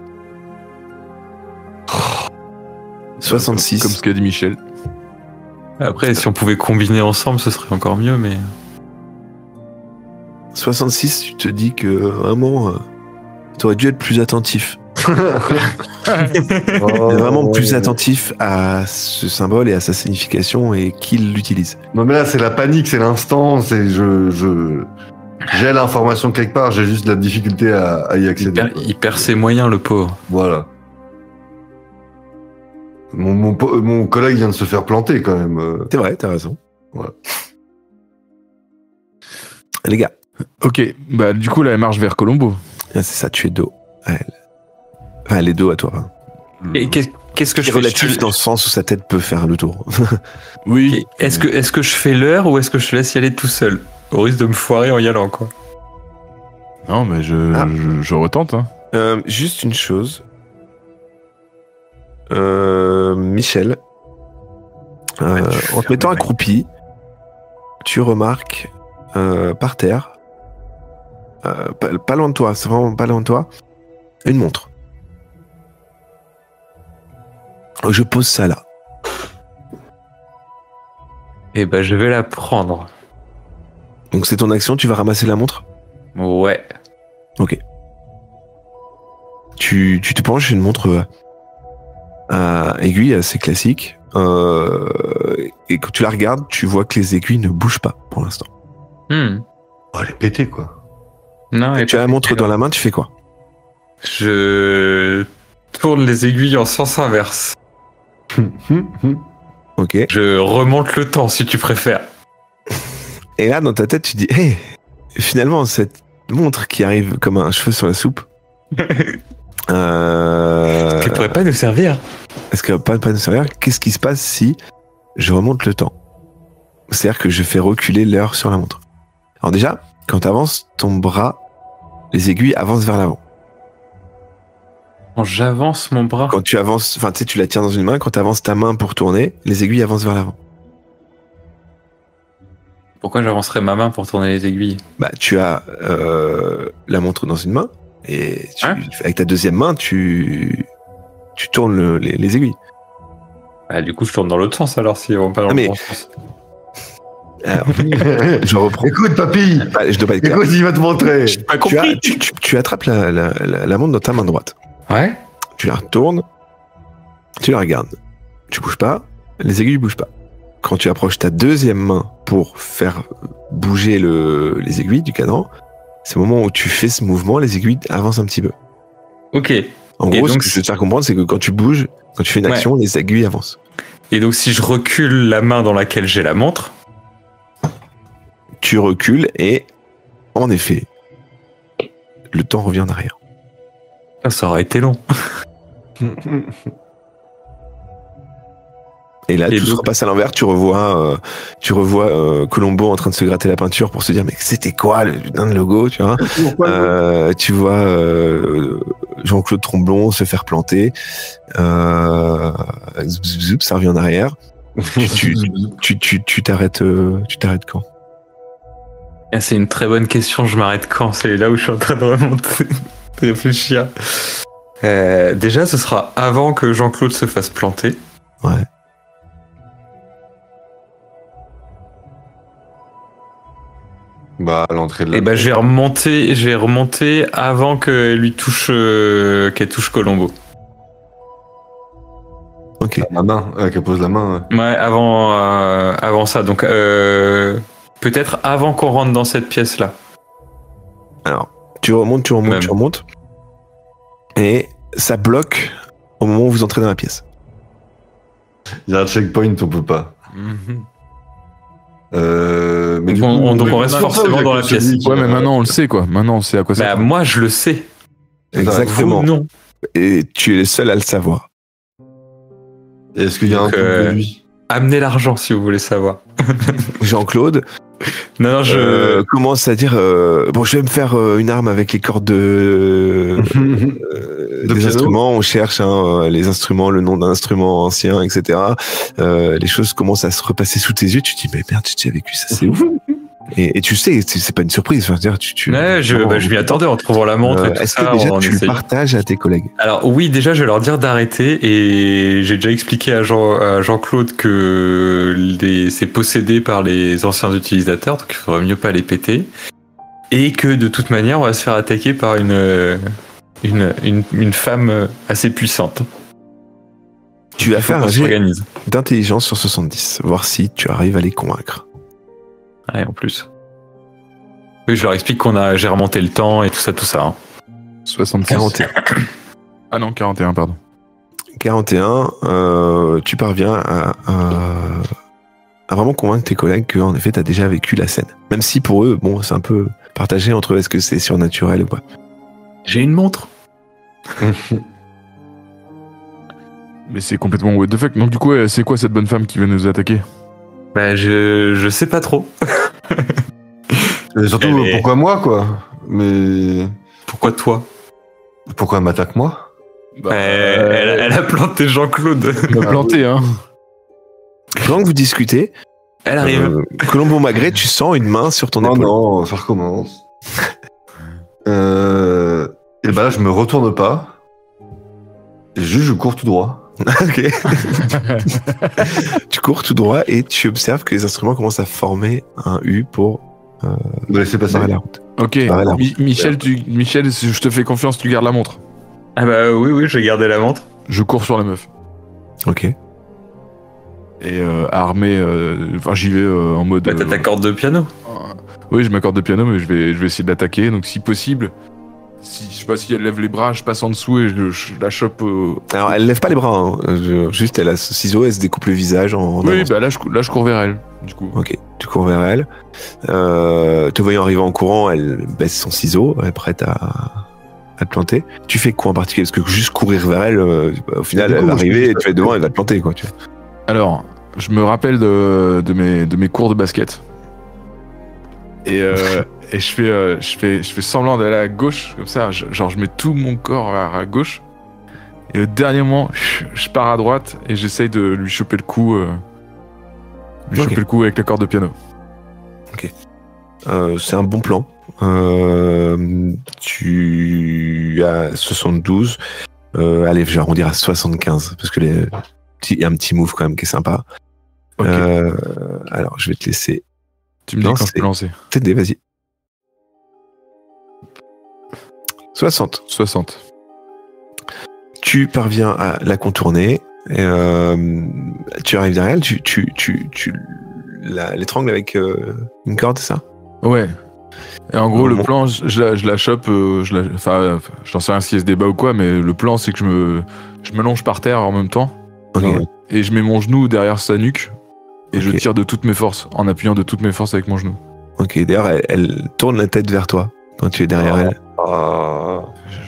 66. Comme ce qu'a dit Michel. Après, si on pouvait combiner ensemble, ce serait encore mieux, mais... 66, tu te dis que vraiment, t'aurais dû être plus attentif. Vraiment plus attentif à ce symbole et à sa signification et qui l'utilise. Non mais là c'est la panique, c'est l'instant, c'est j'ai l'information quelque part, j'ai juste la difficulté à y accéder. Il perd ses moyens, le pauvre. Voilà. Mon collègue vient de se faire planter quand même. C'est vrai, t'as raison. Ouais. Les gars. Ok, bah du coup là elle marche vers Colombo. C'est ça, tu es dos à elle. Enfin, elle est dos à toi. Hein. Et qu'est-ce que je fais? Relatif dans le sens où sa tête peut faire le tour. Oui. Est-ce que je fais l'heure ou est-ce que je te laisse y aller tout seul? Au risque de me foirer en y allant, quoi. Non, mais je retente. Hein. Juste une chose. Michel, en te mettant accroupi, tu remarques par terre, pas loin de toi, c'est vraiment pas loin de toi, une montre. Je pose ça là. Eh ben, je vais la prendre. Donc c'est ton action, tu vas ramasser la montre? Ouais. Ok. Tu te penches, une montre à aiguille assez classique. Et quand tu la regardes, tu vois que les aiguilles ne bougent pas pour l'instant. Oh, elle est pétée, quoi. Non, tu as la montre dans la main, tu fais quoi? Je tourne les aiguilles en sens inverse. Ok. Je remonte le temps, si tu préfères. Et là, dans ta tête, tu dis, hey, finalement, cette montre qui arrive comme un cheveu sur la soupe. Est-ce qu'elle pourrait pas nous servir? Est-ce qu'elle va pas nous servir? Qu'est-ce qui se passe si je remonte le temps? C'est-à-dire que je fais reculer l'heure sur la montre. Alors déjà, quand tu avances ton bras, les aiguilles avancent vers l'avant. Quand j'avance mon bras? Quand tu avances, enfin tu sais, tu la tiens dans une main, quand tu avances ta main pour tourner, les aiguilles avancent vers l'avant. Pourquoi j'avancerais ma main pour tourner les aiguilles? Bah tu as la montre dans une main, et avec ta deuxième main, tu tournes les aiguilles. Bah, du coup, je tourne dans l'autre sens alors, si on va pas dans le bon sens. Alors, je reprends. Écoute, papy, je dois pas être clair. écoute, il va te montrer. Pas compris. Tu attrapes la montre dans ta main droite. Ouais. Tu la retournes, tu la regardes. Tu bouges pas, les aiguilles bougent pas. Quand tu approches ta deuxième main pour faire bouger les aiguilles du cadran, c'est le moment où tu fais ce mouvement, les aiguilles avancent un petit peu. Ok. En gros, ce que je veux te faire comprendre, c'est que quand tu bouges, quand tu fais une action, les aiguilles avancent. Et donc, si je recule la main dans laquelle j'ai la montre, tu recules et, en effet, le temps revient en arrière. Ça aurait été long. Et là, tout se repasse à l'envers. Tu revois Colombo en train de se gratter la peinture pour se dire mais c'était quoi le putain de logo, tu vois. Tu vois Jean-Claude Tromblon se faire planter. Ça revient en arrière. Tu t'arrêtes quand? C'est une très bonne question. Je m'arrête quand? C'est là où je suis en train de remonter, de réfléchir. Déjà, ce sera avant que Jean-Claude se fasse planter. Ouais. Bah, à l'entrée de la. Et bah, j'ai remonté avant qu'elle touche Colombo. Ok. La main, qu'elle pose la main. Ouais, avant ça. Donc, peut-être avant qu'on rentre dans cette pièce-là. Alors, tu remontes. Et ça bloque au moment où vous entrez dans la pièce. Il y a un checkpoint, on peut pas. Mais donc on reste forcément dans la pièce. Ouais, mais maintenant on le sait, quoi. Maintenant on sait à quoi ça. Bah, moi je le sais. Exactement. Vous, non. Et tu es le seul à le savoir. Est-ce qu'il y a un truc de lui? Amenez l'argent si vous voulez savoir. Jean-Claude commence à dire bon, je vais me faire une arme avec les cordes des instruments. On cherche les instruments, le nom d'un instrument ancien, etc. Les choses commencent à se repasser sous tes yeux. Tu te dis mais merde, j'ai vécu ça, c'est ouf. Et tu sais, c'est pas une surprise. Enfin, dire, je m'y attendais en trouvant la montre. Et tout est-ce ça, que déjà tu le partages à tes collègues? Alors oui, déjà je vais leur dire d'arrêter, et j'ai déjà expliqué à Jean-Claude que c'est possédé par les anciens utilisateurs, donc il faudrait mieux pas les péter, et que de toute manière on va se faire attaquer par une femme assez puissante. Tu vas faire un jet d'intelligence sur 70, voir si tu arrives à les convaincre. Ouais, en plus. Oui, je leur explique j'ai remonté le temps et tout ça. Hein. 76. 41. Ah non, 41, pardon. 41, tu parviens à vraiment convaincre tes collègues que, en effet, t'as déjà vécu la scène. Même si pour eux, bon, c'est un peu partagé entre est-ce que c'est surnaturel ou pas. J'ai une montre. Mais c'est complètement what the fuck. Donc du coup, c'est quoi cette bonne femme qui veut nous attaquer? Bah, je sais pas trop. Et surtout, pourquoi moi, quoi? Mais. Pourquoi toi? Pourquoi elle m'attaque moi? Elle a planté Jean-Claude. Elle a planté, hein. Pendant que vous discutez, elle arrive. Colombo Magré, tu sens une main sur ton épaule. Non, ça recommence. Et bah là, je me retourne pas. Et juste, je cours tout droit. Ok. Tu cours tout droit et tu observes que les instruments commencent à former un U pour laissez passer la route. Ok, Michel, je te fais confiance, tu gardes la montre. Ah bah oui, j'ai gardé la montre. Je cours sur la meuf. Ok. Et armé, j'y vais en mode... Bah t'as ta corde de piano. Oui, je m'accorde de piano, mais je vais essayer de l'attaquer. Donc si possible, je sais pas si elle lève les bras, je passe en dessous et je la chope. Alors elle lève pas les bras, hein. Juste elle a ce ciseau, elle se découpe le visage en Oui, avance. bah là je cours vers elle, du coup. Ok, tu cours vers elle. Te voyant arriver en courant, elle baisse son ciseau, elle est prête à te planter. Tu fais quoi en particulier? Parce que juste courir vers elle, au final elle va arriver et tu vas devant, elle va te planter, quoi. Tu vois. Alors, je me rappelle de mes cours de basket. Et je fais semblant d'aller à gauche, comme ça, je mets tout mon corps à gauche. Et au dernier moment, je pars à droite et j'essaye de lui choper le cou. Choper le coup avec la corde de piano. Ok. C'est un bon plan. Tu as 72. Allez, je vais arrondir à 75 parce que il y a un petit move quand même qui est sympa. Okay. Alors, je vais te laisser. Tu me dis quand je peux lancer. TD, vas-y. 60. Tu parviens à la contourner. Tu arrives derrière elle. Tu l'étrangles avec une corde, c'est ça? Ouais. Et en gros, le plan, je la chope. J'en sais rien si elle se débat ou quoi, mais le plan, c'est que je me longe par terre en même temps. Okay. Et je mets mon genou derrière sa nuque. Et je tire de toutes mes forces, en appuyant de toutes mes forces avec mon genou. Ok, d'ailleurs, elle tourne la tête vers toi quand tu es derrière elle.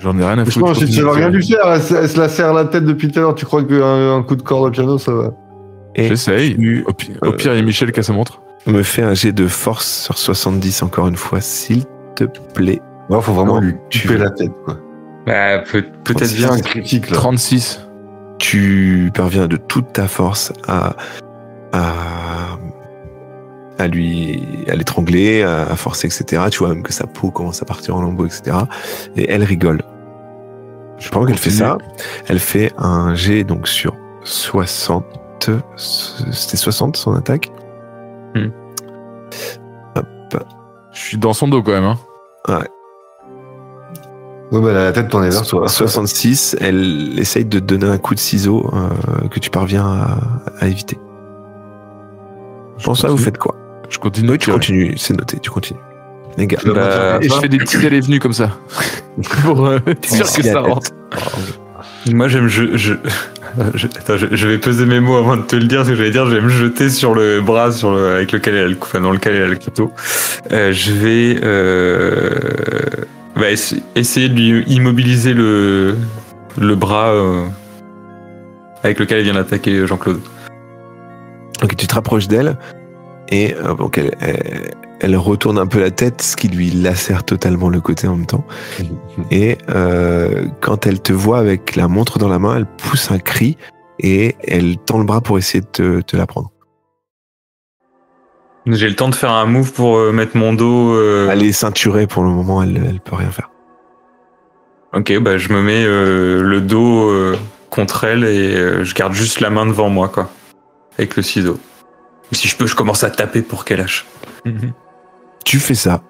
J'en ai rien à foutre. Si tu vas rien lui faire, elle se la serre la tête depuis tout à l'heure. Tu crois qu'un coup de corde au piano, ça va? J'essaye. Au pire, il y a Michel qui a sa montre. Me fais un jet de force sur 70 encore une fois, s'il te plaît. Ouais, faut vraiment lui tuer la tête, quoi. Bah, peut-être bien un critique, là. 36. Tu parviens de toute ta force à l'étrangler, à forcer, etc. Tu vois même que sa peau commence à partir en lambeaux, etc. Et elle rigole. Pendant qu'elle fait ça, elle fait un jet donc sur 60. C'était 60 son attaque. Hop. Je suis dans son dos quand même. Hein. Ouais. Ouais, bah la tête tournée vers toi. 66, elle essaye de te donner un coup de ciseau que tu parviens à éviter. Pour ça, vous faites quoi? Je continue. Oui, tu continues, c'est noté, tu continues. Les gars. Et je fais des petites allées venues comme ça. Pour être sûr que ça rentre. Moi, j'aime. Attends, je vais peser mes mots avant de te le dire. Ce que j'allais dire, je vais me jeter sur le bras avec lequel elle a le couteau. Dans lequel elle a le couteau. Je vais essayer de lui immobiliser le bras avec lequel elle vient d'attaquer Jean-Claude. Ok, tu te rapproches d'elle et donc elle retourne un peu la tête, ce qui lui lacère totalement le côté en même temps. Et quand elle te voit avec la montre dans la main, elle pousse un cri et elle tend le bras pour essayer de te la prendre. J'ai le temps de faire un move pour mettre mon dos... Elle est ceinturée pour le moment, elle peut rien faire. Ok, bah je me mets le dos contre elle et je garde juste la main devant moi, quoi. Avec le ciseau. Et si je peux, je commence à taper pour qu'elle lâche. Tu fais ça.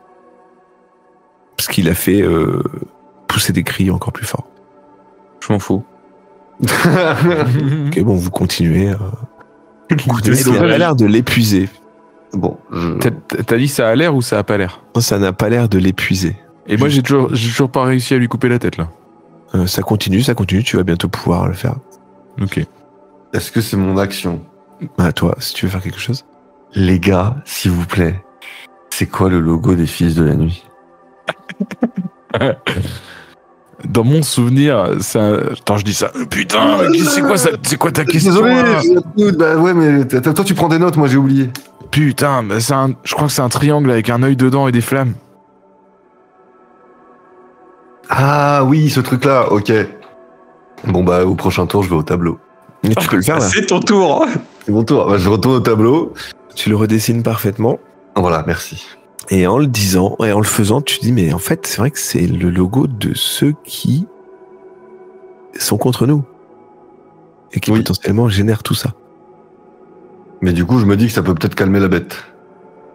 Parce qu'il a fait pousser des cris encore plus forts. Je m'en fous. Ok, bon, vous continuez. Elle a l'air de l'épuiser. Bon, T'as dit ça a l'air ou ça a pas l'air? Ça n'a pas l'air de l'épuiser. Et moi, j'ai toujours pas réussi à lui couper la tête, là. Ça continue, tu vas bientôt pouvoir le faire. Ok. Est-ce que c'est mon action? À toi, si tu veux faire quelque chose. Les gars, s'il vous plaît, c'est quoi le logo des Fils de la Nuit? Dans mon souvenir, c'est un... Attends, je dis ça. Putain, c'est quoi ta question? Désolé, bah ouais, mais toi tu prends des notes, moi j'ai oublié. Putain, bah je crois que c'est un triangle avec un œil dedans et des flammes. Ah oui, ce truc-là, ok. Bon bah au prochain tour, je vais au tableau. Mais tu peux le faire là. C'est ton tour. C'est mon tour. Bah, je retourne au tableau. Tu le redessines parfaitement. Voilà, merci. Et en le disant et en le faisant, tu te dis mais en fait c'est vrai que c'est le logo de ceux qui sont contre nous et qui potentiellement génèrent tout ça. Mais du coup, je me dis que ça peut peut-être calmer la bête.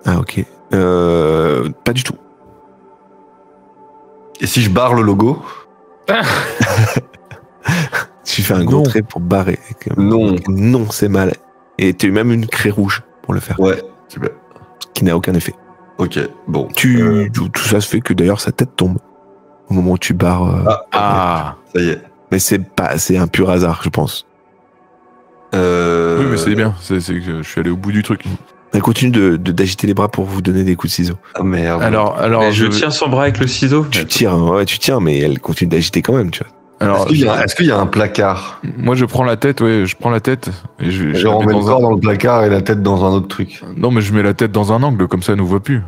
Ah ok. Pas du tout. Et si je barre le logo? Tu fais un gros trait pour barrer. Non. Non, c'est mal. Et tu as même une craie rouge pour le faire. Ouais, super. Qui n'a aucun effet. Ok, bon. Tout ça se fait que d'ailleurs sa tête tombe au moment où tu barres. Ça y est. Mais c'est un pur hasard, je pense. Oui, mais c'est bien. C'est que je suis allé au bout du truc. Elle continue d'agiter les bras pour vous donner des coups de ciseaux. Ah merde. Alors je tiens son bras avec le ciseau. Tu tires, mais elle continue d'agiter quand même, tu vois. Alors, est-ce qu'il y a un placard? Moi, je prends la tête, et je remets le corps dans le placard et la tête dans un autre truc. Non, mais je mets la tête dans un angle, comme ça, elle nous voit plus.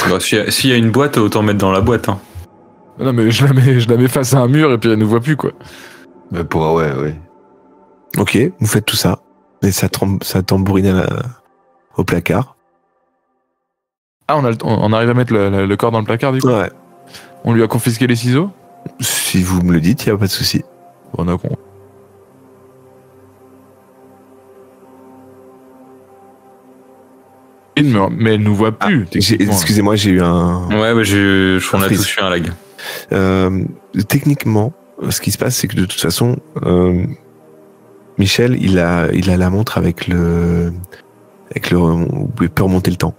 Bah, s'il y a une boîte, autant mettre dans la boîte. Hein. Non, mais je la mets face à un mur et puis elle nous voit plus, quoi. Mais ouais. Ok, vous faites tout ça. Et ça tambourine au placard. Ah, on arrive à mettre le corps dans le placard, du coup? Ouais. On lui a confisqué les ciseaux? Si vous me le dites, il n'y a pas de souci. Bon, d'accord. Mais elle nous voit plus. Excusez-moi, j'ai eu un... Ouais, on a tous eu un lag. Techniquement, ce qui se passe, c'est que de toute façon, Michel, il a la montre avec le... Vous pouvez pas remonter le temps.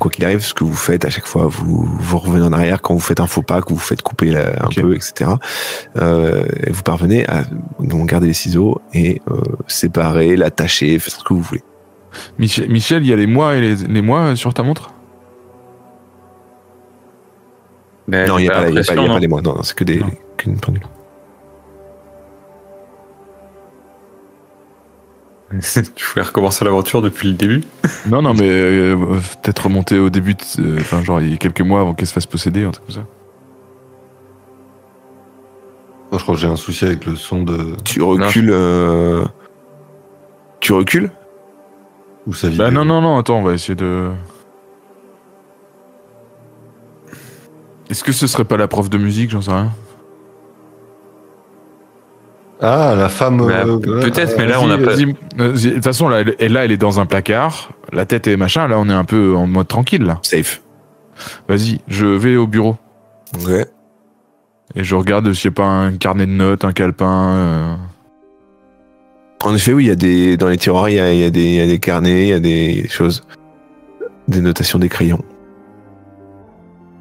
Quoi qu'il arrive, ce que vous faites à chaque fois, vous revenez en arrière quand vous faites un faux pas, que vous faites couper un peu, etc. Et vous parvenez à garder les ciseaux et séparer, l'attacher, faire ce que vous voulez. Michel, il y a les mois et les mois sur ta montre? Non, il n'y a pas les mois. Non, c'est que qu'une pendule. Tu voulais recommencer l'aventure depuis le début? Non, mais peut-être remonter au début, genre il y a quelques mois avant qu'elle se fasse posséder, un truc comme ça. Moi, je crois que j'ai un souci avec le son de... Tu recules... Tu recules? Ou ça vibre? Bah non, attends, on va essayer de... Est-ce que ce serait pas la prof de musique, j'en sais rien? Ah, la femme... peut-être, mais là, on a pas... De toute façon, là, elle est dans un placard, la tête et machin, là, on est un peu en mode tranquille, là. Safe. Vas-y, je vais au bureau. Ouais. Et je regarde s'il n'y a pas un carnet de notes, un calepin... En effet, oui, dans les tiroirs, il y a des carnets, il y a des choses. Des notations, des crayons.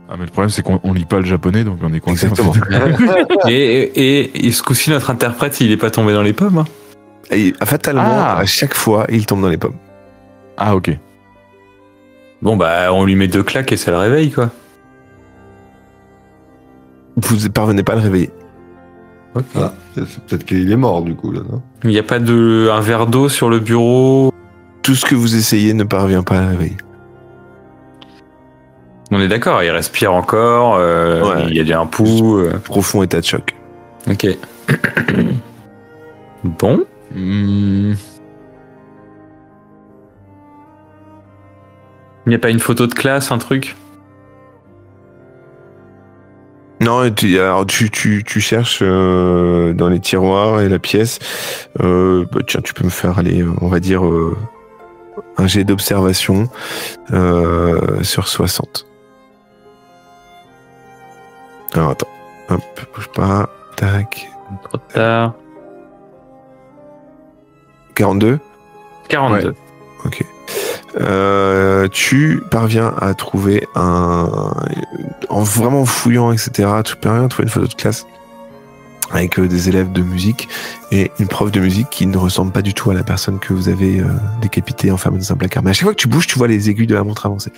Ah, mais le problème, c'est qu'on lit pas le japonais, donc on est coincé. Exactement. et ce coup-ci, notre interprète, il est pas tombé dans les pommes. Hein. Et, fatalement, à chaque fois, il tombe dans les pommes. Ah, ok. Bon, bah, on lui met 2 claques et ça le réveille, quoi. Vous parvenez pas à le réveiller. Okay. Ah, c'est peut-être qu'il est mort, du coup, là, non? Il n'y a pas un verre d'eau sur le bureau? Tout ce que vous essayez ne parvient pas à le réveiller. On est d'accord, il respire encore, il y a déjà un pouls. Profond état de choc. Ok. Bon. Il n'y a pas une photo de classe, un truc? Non, alors tu cherches dans les tiroirs et la pièce. Tiens, tu peux me faire aller, on va dire, un jet d'observation sur 60. Alors attends, hop, bouge pas, tac. Trop tard. 42 ? 42. Ouais. Ok. Tu parviens à trouver en vraiment fouillant, etc. Tu parviens à trouver une photo de classe avec des élèves de musique et une prof de musique qui ne ressemble pas du tout à la personne que vous avez décapitée, enfermée dans un placard. Mais à chaque fois que tu bouges, tu vois les aiguilles de la montre avancer.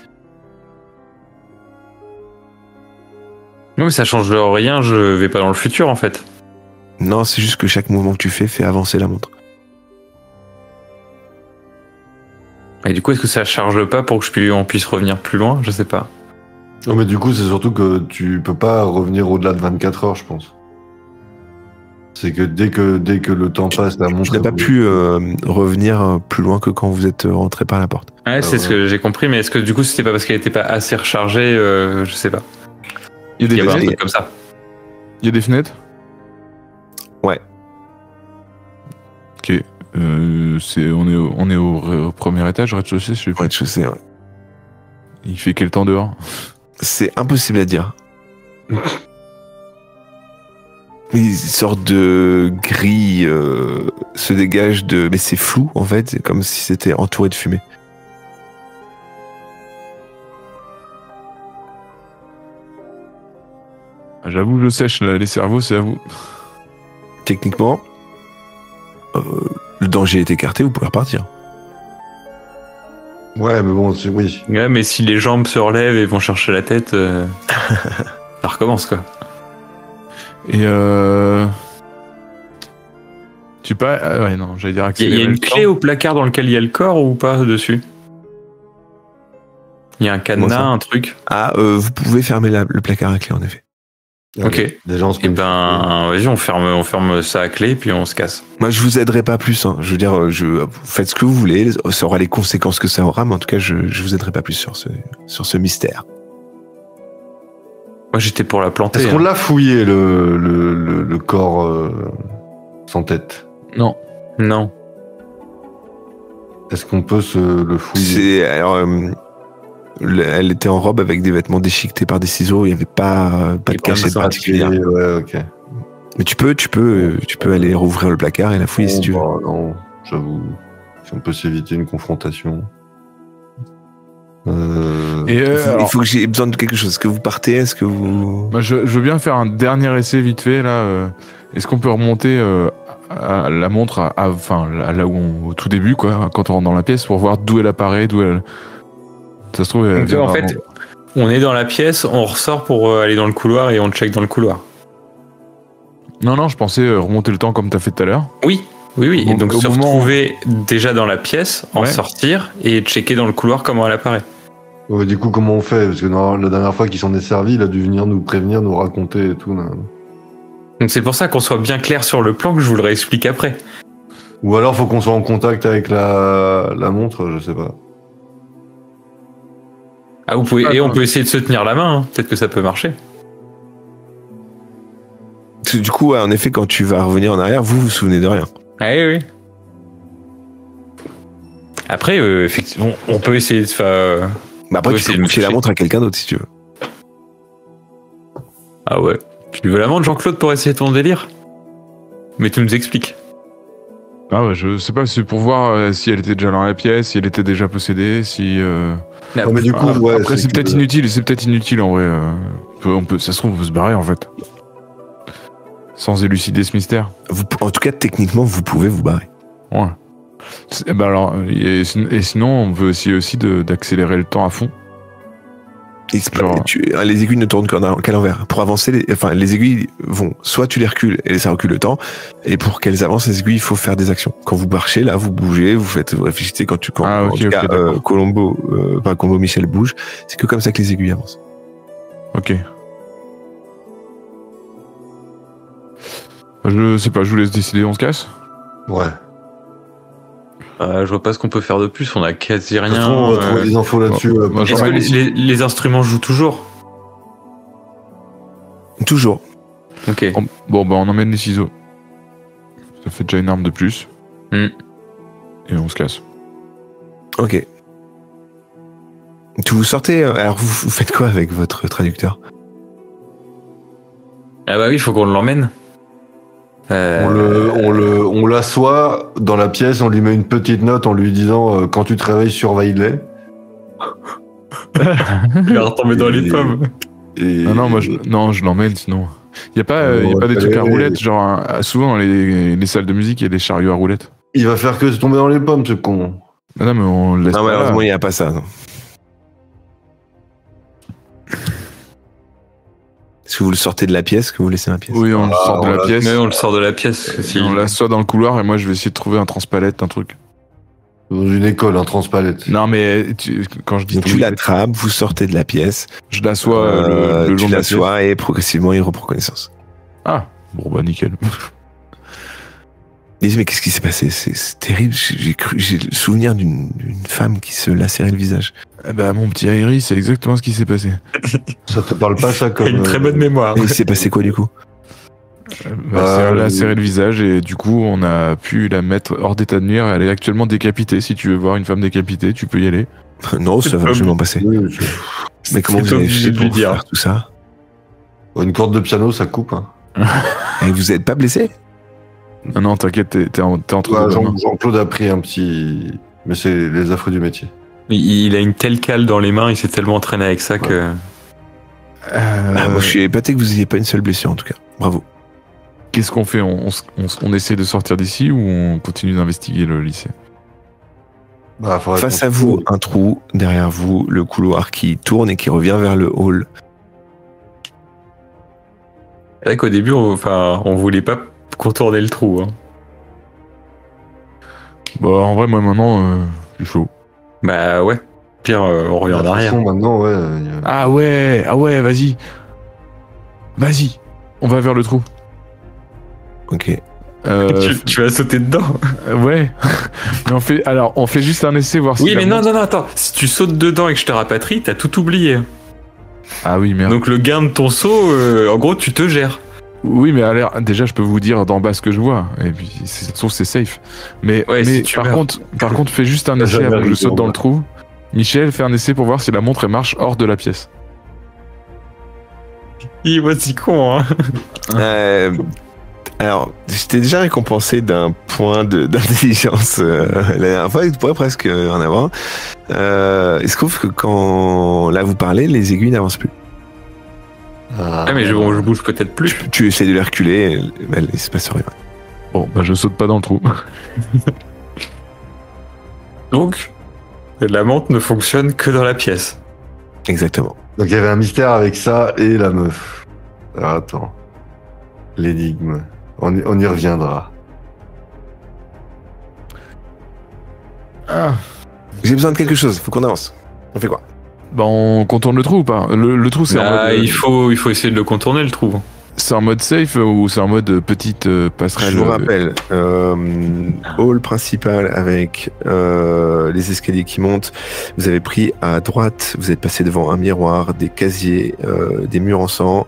Non, mais ça change rien, je vais pas dans le futur en fait. Non, c'est juste que chaque mouvement que tu fais fait avancer la montre. Et du coup, est-ce que ça charge pas pour que on puisse revenir plus loin? Je sais pas. Non, mais du coup, c'est surtout que tu peux pas revenir au-delà de 24 heures, je pense. C'est que dès que le temps passe, la montre... Tu n'as pas pu revenir plus loin que quand vous êtes rentré par la porte. Ouais, c'est ce que j'ai compris, mais est-ce que du coup, c'était pas parce qu'elle était pas assez rechargée? Je sais pas. Il y a des fenêtres comme ça. Il y a des fenêtres? Ouais. Ok. On est au premier étage, rez-de-chaussée, je sais pas. Rez-de-chaussée, ouais. Il fait quel temps dehors? C'est impossible à dire. Une sorte de gris se dégage de... Mais c'est flou, en fait. C'est comme si c'était entouré de fumée. J'avoue, je sèche les cerveaux, c'est à vous. Techniquement, le danger est écarté, vous pouvez repartir. Ouais, mais bon, oui. Ouais, mais si les jambes se relèvent et vont chercher la tête, ça recommence, quoi. Et tu pas... ouais, non, j'allais dire accélérer. Il y a une clé au placard dans lequel il y a le corps ou pas dessus? Il y a un cadenas, un truc. Ah, vous pouvez fermer le placard à clé, en effet. Ok. Déjà, Et ben, vas-y, on ferme ça à clé puis on se casse. Moi, je vous aiderai pas plus. Hein. Je veux dire, faites ce que vous voulez. Ça aura les conséquences que ça aura, mais en tout cas, je vous aiderai pas plus sur ce mystère. Moi, j'étais pour la planter. Est-ce qu'on l'a fouillé le corps sans tête? Non. Non. Est-ce qu'on peut le fouiller? Elle était en robe avec des vêtements déchiquetés par des ciseaux. Il n'y avait pas de cachette particulière. Ouais, ok. Mais tu peux aller rouvrir le placard et la fouiller si tu veux. Non, j'avoue. Si on peut s'éviter une confrontation. Il faut que j'ai besoin de quelque chose. Est-ce que vous partez? Est-ce que vous... Bah, je veux bien faire un dernier essai vite fait là. Est-ce qu'on peut remonter à la montre là où au tout début, quoi, quand on rentre dans la pièce, pour voir d'où elle apparaît, d'où elle... Ça se trouve, donc, en fait, on est dans la pièce, on ressort pour aller dans le couloir et on check dans le couloir. Non, je pensais remonter le temps comme t'as fait tout à l'heure. Oui. Et donc se moment retrouver déjà dans la pièce, en sortir et checker dans le couloir comment elle apparaît. Ouais, du coup, comment on fait? Parce que la dernière fois qu'il s'en est servi, il a dû venir nous prévenir, nous raconter et tout. Là. Donc c'est pour ça qu'on soit bien clair sur le plan que je vous le réexplique après. Ou alors faut qu'on soit en contact avec la montre, je sais pas. Ah, vous pouvez, et on peut essayer de se tenir la main, hein. Peut-être que ça peut marcher. Du coup, en effet, quand tu vas revenir en arrière, vous vous souvenez de rien. Ah oui. Après, effectivement, on peut essayer de faire... après, tu peux confier la montre à quelqu'un d'autre si tu veux. Ah ouais. Tu veux la montre, Jean-Claude, pour essayer ton délire? Mais tu nous expliques. Ah ouais, je sais pas, c'est pour voir si elle était déjà dans la pièce, si elle était déjà possédée, si... mais du coup, après c'est peut-être inutile en vrai. Ça se trouve, on peut se barrer en fait. Sans élucider ce mystère. En tout cas, techniquement, vous pouvez vous barrer. Ouais. Et sinon, on veut essayer aussi d'accélérer le temps à fond. Les aiguilles ne tournent qu'à l'envers. Pour avancer, les aiguilles vont, soit tu les recules et ça recule le temps, et pour qu'elles avancent, les aiguilles, il faut faire des actions. Quand vous marchez, là, vous bougez, vous réfléchissez Colombo Michel bouge, c'est que comme ça que les aiguilles avancent. Ok. Je sais pas, je vous laisse décider, on se casse? Ouais. Je vois pas ce qu'on peut faire de plus, on a quasi rien. On va trouver des infos là-dessus. Est-ce que les instruments jouent toujours? Toujours. Ok. Bon, on emmène les ciseaux. Ça fait déjà une arme de plus. Et on se casse. Ok. Vous sortez, alors vous faites quoi avec votre traducteur? Ah bah oui, il faut qu'on l'emmène. On l'assoit dans la pièce, on lui met une petite note en lui disant quand tu te réveilles, surveille-les. Il va retomber dans les pommes. Je l'emmène sinon. Il y a pas des trucs à roulettes, genre souvent dans les salles de musique, il y a des chariots à roulettes. Il va faire que se tomber dans les pommes, ce con. Non, mais on laisse. Non, malheureusement, il n'y a pas ça. Non. Est-ce que vous le sortez de la pièce, que vous laissez la pièce? Oui, on le sort de la pièce. Oui, on le sort de la pièce. Si on l'assoit dans le couloir, et moi je vais essayer de trouver un transpalette, un truc. Dans une école, un transpalette. Non, mais quand je dis... Tu l'attrapes, vous sortez de la pièce. Je l'assois le long de la pièce. Tu l'assois et progressivement il reprend connaissance. Ah, bon bah nickel. Mais qu'est-ce qui s'est passé? C'est terrible. J'ai le souvenir d'une femme qui se lacérait le visage. Eh ben, mon petit Airi, c'est exactement ce qui s'est passé. Ça te parle pas, ça, comme... Une très bonne mémoire. Et il s'est passé quoi, du coup? Elle a serré le visage et du coup on a pu la mettre hors d'état de nuire. Elle est actuellement décapitée. Si tu veux voir une femme décapitée, tu peux y aller. Non, ça va absolument passer. Mais comment vous avez fait pour faire tout ça? Une corde de piano, ça coupe. Hein. Et vous n'êtes pas blessé? Non, t'inquiète, t'es entre Jean-Claude a pris un petit... Mais c'est les affreux du métier. Il a une telle cale dans les mains, il s'est tellement entraîné avec ça que... moi, je suis épaté que vous n'ayez pas une seule blessure, en tout cas. Bravo. Qu'est-ce qu'on fait? On essaie de sortir d'ici ou on continue d'investiguer le lycée? Face à vous, un trou. Derrière vous, le couloir qui tourne et qui revient vers le hall. C'est vrai qu'au début, on voulait pas contourner le trou. Hein. Bah, en vrai, moi, maintenant, je suis chaud. Bah ouais. Pire, on revient en arrière. Maintenant, ouais. Ah ouais, vas-y. Vas-y. On va vers le trou. Ok. Tu vas sauter dedans. Ouais. Mais on fait juste un essai, voir si... Oui, mais non, attends. Si tu sautes dedans et que je te rapatrie, t'as tout oublié. Ah oui, merde. Donc le gain de ton saut, en gros, tu te gères. Oui, mais déjà, je peux vous dire d'en bas ce que je vois. Et puis, sauf c'est safe. Mais par contre, fais juste un essai avant que je saute dans le trou. Michel, fais un essai pour voir si la montre marche hors de la pièce. Il est si con, hein. Alors, j'étais déjà récompensé d'un point d'intelligence la dernière fois, il pourrait presque en avoir. Il se trouve que quand là vous parlez, les aiguilles n'avancent plus. Mais je bouge peut-être plus. Tu essaies de les reculer, il se passe rien. Bon, bah je saute pas dans le trou. Donc, la montre ne fonctionne que dans la pièce. Exactement. Donc il y avait un mystère avec ça et la meuf. Alors attends. L'énigme. On y reviendra. J'ai besoin de quelque chose, faut qu'on avance. On fait quoi? Bah on contourne le trou ou pas? Le trou c'est en mode... il faut essayer de le contourner le trou. C'est en mode safe ou c'est en mode petite passerelle? Je vous rappelle, hall principal avec les escaliers qui montent. Vous avez pris à droite, vous êtes passé devant un miroir, des casiers, des murs en sang.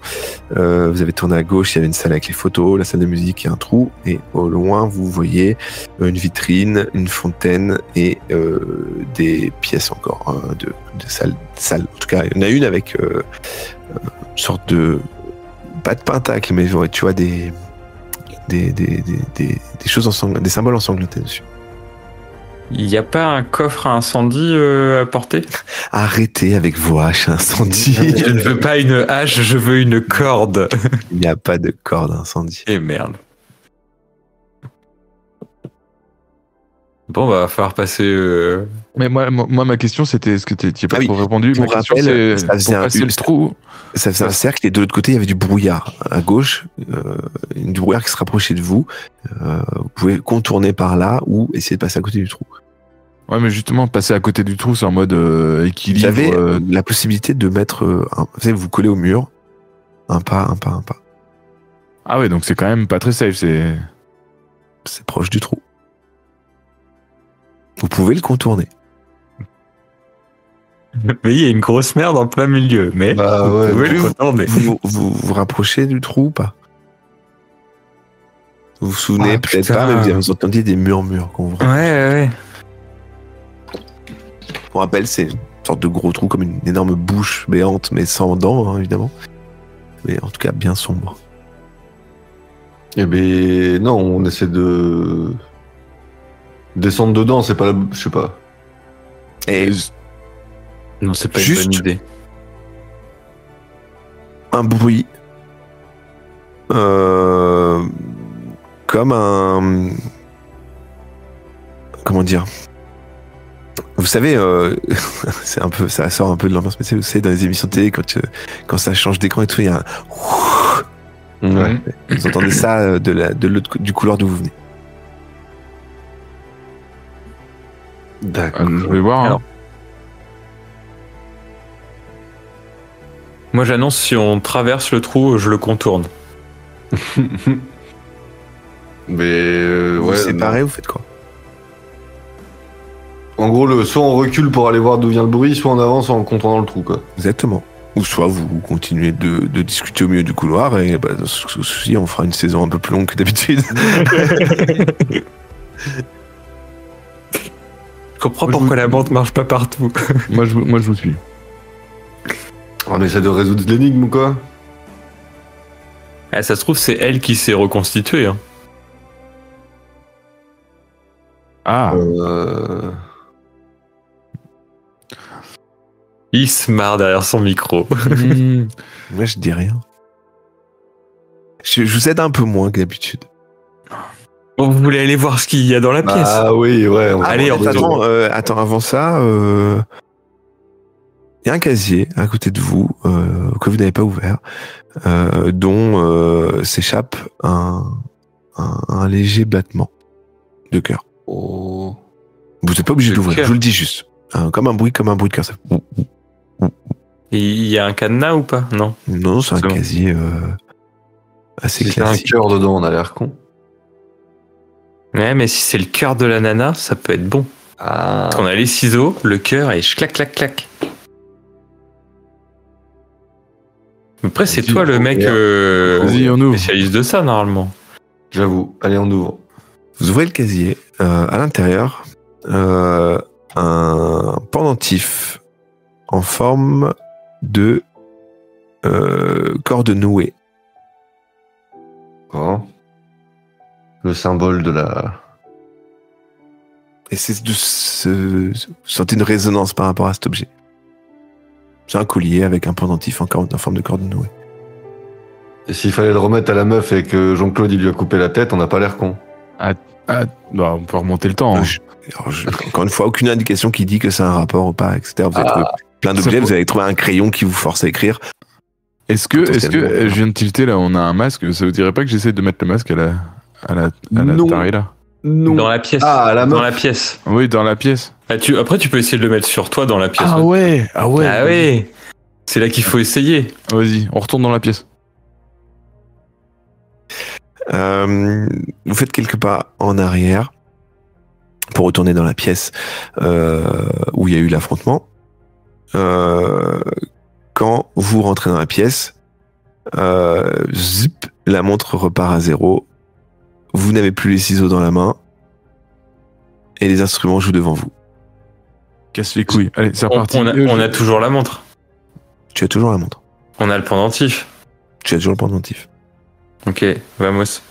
Vous avez tourné à gauche, il y avait une salle avec les photos, la salle de musique et un trou. Et au loin, vous voyez une vitrine, une fontaine et des pièces encore de salles. En tout cas, il y en a une avec une sorte de... Pas de pentacle, mais tu vois des choses des symboles ensanglantés dessus. Il n'y a pas un coffre à incendie à porter? Arrêtez avec vos haches à incendie. Je ne veux pas une hache, je veux une corde. Il n'y a pas de corde à incendie. Et merde. Bon, va falloir passer... Mais moi, ma question, c'était, est-ce que tu n'as pas trop répondu? Pour rappel, ça faisait le trou. Ça faisait un cercle et de l'autre côté, il y avait du brouillard. À gauche, du brouillard qui se rapprochait de vous. Vous pouvez contourner par là ou essayer de passer à côté du trou. Ouais, mais justement, passer à côté du trou, c'est en mode équilibre. Vous avez la possibilité de mettre... vous savez, vous collez au mur. Un pas, un pas, un pas. Ah ouais, donc c'est quand même pas très safe. C'est proche du trou. Vous pouvez le contourner. Mais il y a une grosse merde en plein milieu. Mais vous pouvez le contourner. Vous rapprochez du trou ou pas? Vous vous souvenez peut-être pas, mais vous entendiez des murmures qu'on vous... Ouais. Pour rappel, c'est une sorte de gros trou comme une énorme bouche béante, mais sans dents, hein, évidemment. Mais en tout cas, bien sombre. Eh ben non, on essaie de... descendre dedans, c'est pas la... Je sais pas. Et... Non, c'est pas juste une bonne idée. Un bruit. Comme un... Comment dire? Vous savez, c'est un peu, ça sort un peu de l'ambiance, mais vous savez, dans les émissions de télé, quand ça change d'écran et tout, il y a un... Ouais. Vous entendez ça de l'autre du couloir d'où vous venez. D'accord. Je vais voir. Alors, moi, j'annonce, si on traverse le trou, je le contourne. Mais Vous séparez, vous faites quoi? En gros, soit on recule pour aller voir d'où vient le bruit, soit on avance en contournant le trou, quoi. Exactement. Ou soit vous continuez de discuter au milieu du couloir et dans ce souci, on fera une saison un peu plus longue que d'habitude. Je comprends pourquoi la montre marche pas partout. Moi, je vous suis. On essaie de résoudre l'énigme ou quoi? Ça se trouve, c'est elle qui s'est reconstituée. Hein. Ah. Il se marre derrière son micro. Moi, je dis rien. Je vous aide un peu moins que d'habitude. Bon, vous voulez aller voir ce qu'il y a dans la pièce? Ah oui, ouais. Allez, attends, avant ça, il y a un casier à côté de vous que vous n'avez pas ouvert, dont s'échappe un léger battement de cœur. Oh. Vous n'êtes pas obligé d'ouvrir, je vous le dis juste. Comme un bruit de cœur. Ça... Et il y a un cadenas ou pas? Non. Non, c'est un casier assez classique. Si c'est un cœur dedans, on a l'air con. Ouais, mais si c'est le cœur de la nana, ça peut être bon. Ah. On a les ciseaux, le cœur et clac, clac, clac. Après, c'est toi le mec spécialiste de ça, normalement. J'avoue. Allez, on ouvre. Vous ouvrez le casier. À l'intérieur, un pendentif en forme de corde nouée. Oh. Le symbole de la... Et c'est de vous sentez une résonance par rapport à cet objet. C'est un collier avec un pendentif en forme de corde nouée. Et s'il fallait le remettre à la meuf et que Jean-Claude il lui a coupé la tête, on n'a pas l'air con. On peut remonter le temps. Hein. Encore une fois, aucune indication qui dit que c'est un rapport ou pas, etc. Vous avez trouvé plein d'objets, vous avez trouvé un crayon qui vous force à écrire. Est-ce que je viens de tilter là, on a un masque, ça vous dirait pas que j'essaie de mettre le masque à la tarée là? Non. Dans la pièce. Ah, la dans la pièce. Oui, dans la pièce. Après, tu peux essayer de le mettre sur toi dans la pièce. Ah ouais. C'est là qu'il faut essayer. Vas-y, on retourne dans la pièce. Vous faites quelques pas en arrière pour retourner dans la pièce où il y a eu l'affrontement. Quand vous rentrez dans la pièce, zip, la montre repart à 0. Vous n'avez plus les ciseaux dans la main et les instruments jouent devant vous. Casse les couilles. Allez, c'est reparti. On a toujours la montre. Tu as toujours la montre. On a le pendentif. Tu as toujours le pendentif. Ok, vamos.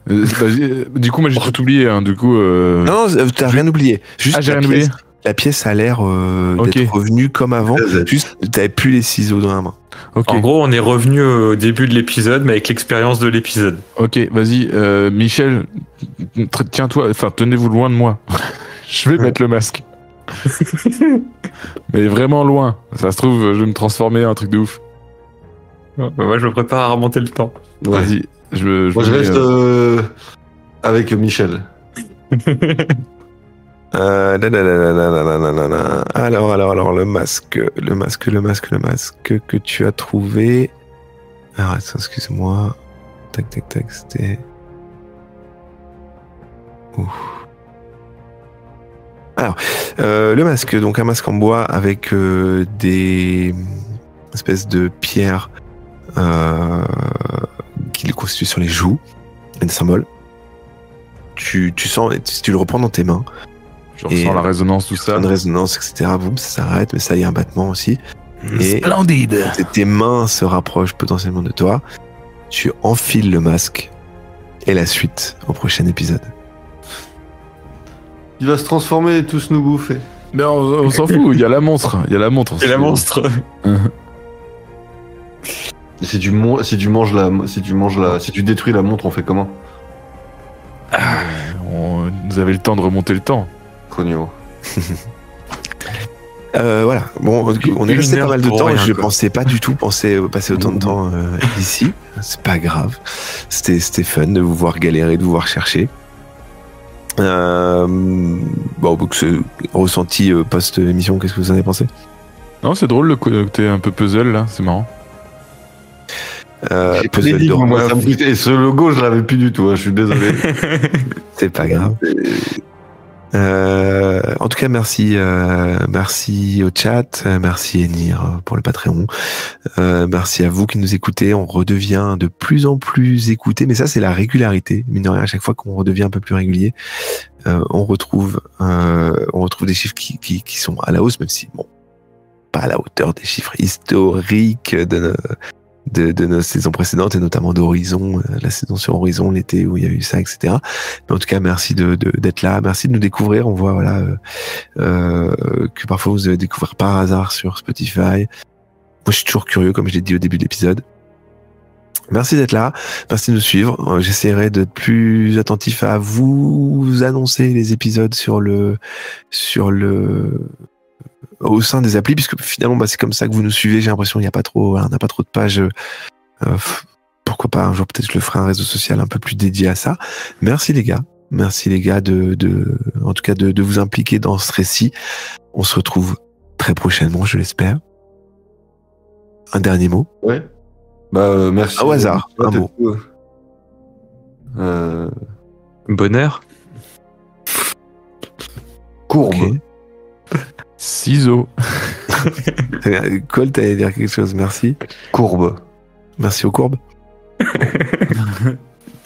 Du coup, moi j'ai tout oublié. Hein, du coup. Non, t'as rien oublié. Juste j'ai rien oublié. La pièce a l'air d'être revenue comme avant. Juste, t'avais plus les ciseaux dans la main. Okay. En gros, on est revenu au début de l'épisode, mais avec l'expérience de l'épisode. Ok, vas-y, Michel, tiens-toi, enfin, tenez-vous loin de moi. Je vais mettre le masque. Mais vraiment loin. Ça se trouve, je vais me transformer en un truc de ouf. Moi, je me prépare à remonter le temps. Ouais. Vas-y, je reste avec Michel. Alors, le masque que tu as trouvé. Alors, attends, excuse-moi. Tac, c'était. Alors, le masque, donc un masque en bois avec des espèces de pierres qui le constituent sur les joues, et des symboles. Tu sens, si tu le reprends dans tes mains. Je ressens la résonance, tout ça. Une résonance, etc. Boum, ça s'arrête, mais ça y a un battement aussi. Splendide. Et tes mains se rapprochent potentiellement de toi. Tu enfiles le masque. Et la suite au prochain épisode. Il va se transformer et tous nous bouffer. Mais on s'en fout, il y a la montre. C'est la monstre. Si tu détruis la montre, on fait comment? Vous avez le temps de remonter le temps. Cogno. Voilà, bon, on est resté pas mal de temps. Je pensais pas du tout passer autant de temps ici. C'est pas grave. C'était fun de vous voir galérer, de vous voir chercher. Donc ce ressenti post-émission, qu'est-ce que vous en avez pensé? Non, c'est drôle le côté un peu puzzle là, c'est marrant. Puzzle de moi, et ce logo, je l'avais plus du tout, hein, je suis désolé. C'est pas grave. En tout cas, merci au chat, merci Enir pour le Patreon, merci à vous qui nous écoutez. On redevient de plus en plus écoutés, mais ça c'est la régularité. Mine de rien, à chaque fois qu'on redevient un peu plus régulier, on retrouve des chiffres qui sont à la hausse, même si bon, pas à la hauteur des chiffres historiques de nos saisons précédentes, et notamment d'Horizon, la saison sur Horizon, l'été où il y a eu ça, etc. Mais en tout cas, merci d'être là, merci de nous découvrir. On voit que parfois vous avez découvert par hasard sur Spotify. Moi, je suis toujours curieux, comme je l'ai dit au début de l'épisode. Merci d'être là, merci de nous suivre. J'essaierai d'être plus attentif à vous annoncer les épisodes au sein des applis, puisque finalement c'est comme ça que vous nous suivez. J'ai l'impression qu'il n'y a pas trop, on n'a pas trop de pages. Pourquoi pas un jour, peut-être je le ferai un réseau social un peu plus dédié à ça. Merci les gars en tout cas de vous impliquer dans ce récit. On se retrouve très prochainement, je l'espère. Un dernier mot. Ouais. Merci. Au hasard, un mot. Bonheur. Courbe. Okay. Ciseaux. Cole, t'allais dire quelque chose, merci. Courbe. Merci aux courbes.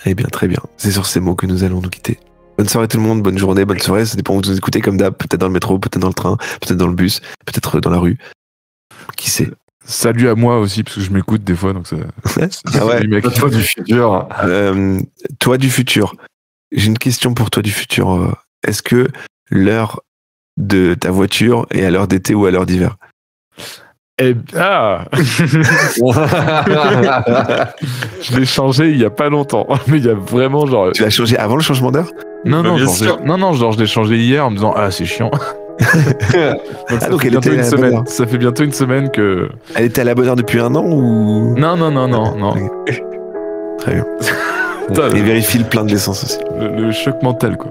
Eh bien, très bien. C'est sur ces mots que nous allons nous quitter. Bonne soirée tout le monde, bonne journée, bonne soirée. Ça dépend où vous nous écoutez, comme d'hab. Peut-être dans le métro, peut-être dans le train, peut-être dans le bus, peut-être dans la rue. Qui sait? Salut à moi aussi, parce que je m'écoute des fois, donc ça. Ah ouais. Toi du futur. Toi du futur. J'ai une question pour toi du futur. Est-ce que l'heure de ta voiture est à l'heure d'été ou à l'heure d'hiver? Je l'ai changé il y a pas longtemps, mais il y a vraiment genre. Tu l'as changé avant le changement d'heure? Non, genre je l'ai changé hier en me disant c'est chiant. Donc elle était une semaine. Ça fait bientôt une semaine que. Elle était à la bonne heure depuis un an ou? Non. Okay. Très bien. Et vérifie le plein de l'essence aussi. Le choc mental, quoi.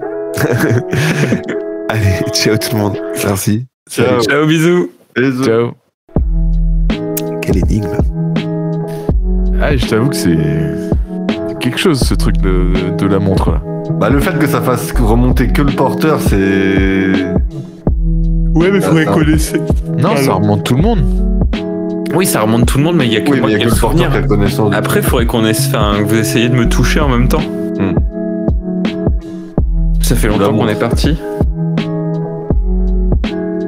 Allez, ciao tout le monde. Merci. Ciao, bisous. Ciao. Quelle énigme. Je t'avoue que c'est quelque chose, ce truc de la montre là. Le fait que ça fasse remonter que le porteur, c'est. Ouais, mais faudrait connaître. Non, ça remonte tout le monde. Oui, ça remonte tout le monde, mais il y a que moi qui ai le porteur qui a connaissance. Après, il faudrait que vous essayiez de me toucher en même temps. Ça fait longtemps qu'on est parti.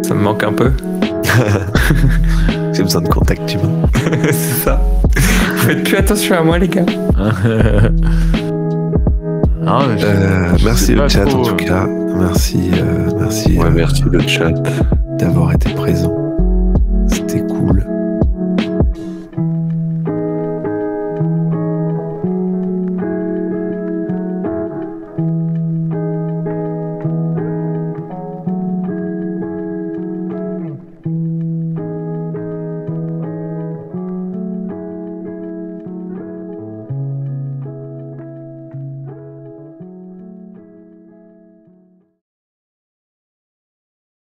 Ça me manque un peu. J'ai besoin de contact humain. C'est ça. Faites plus attention à moi, les gars. Merci le chat en tout cas. Merci. Merci le chat d'avoir été présent.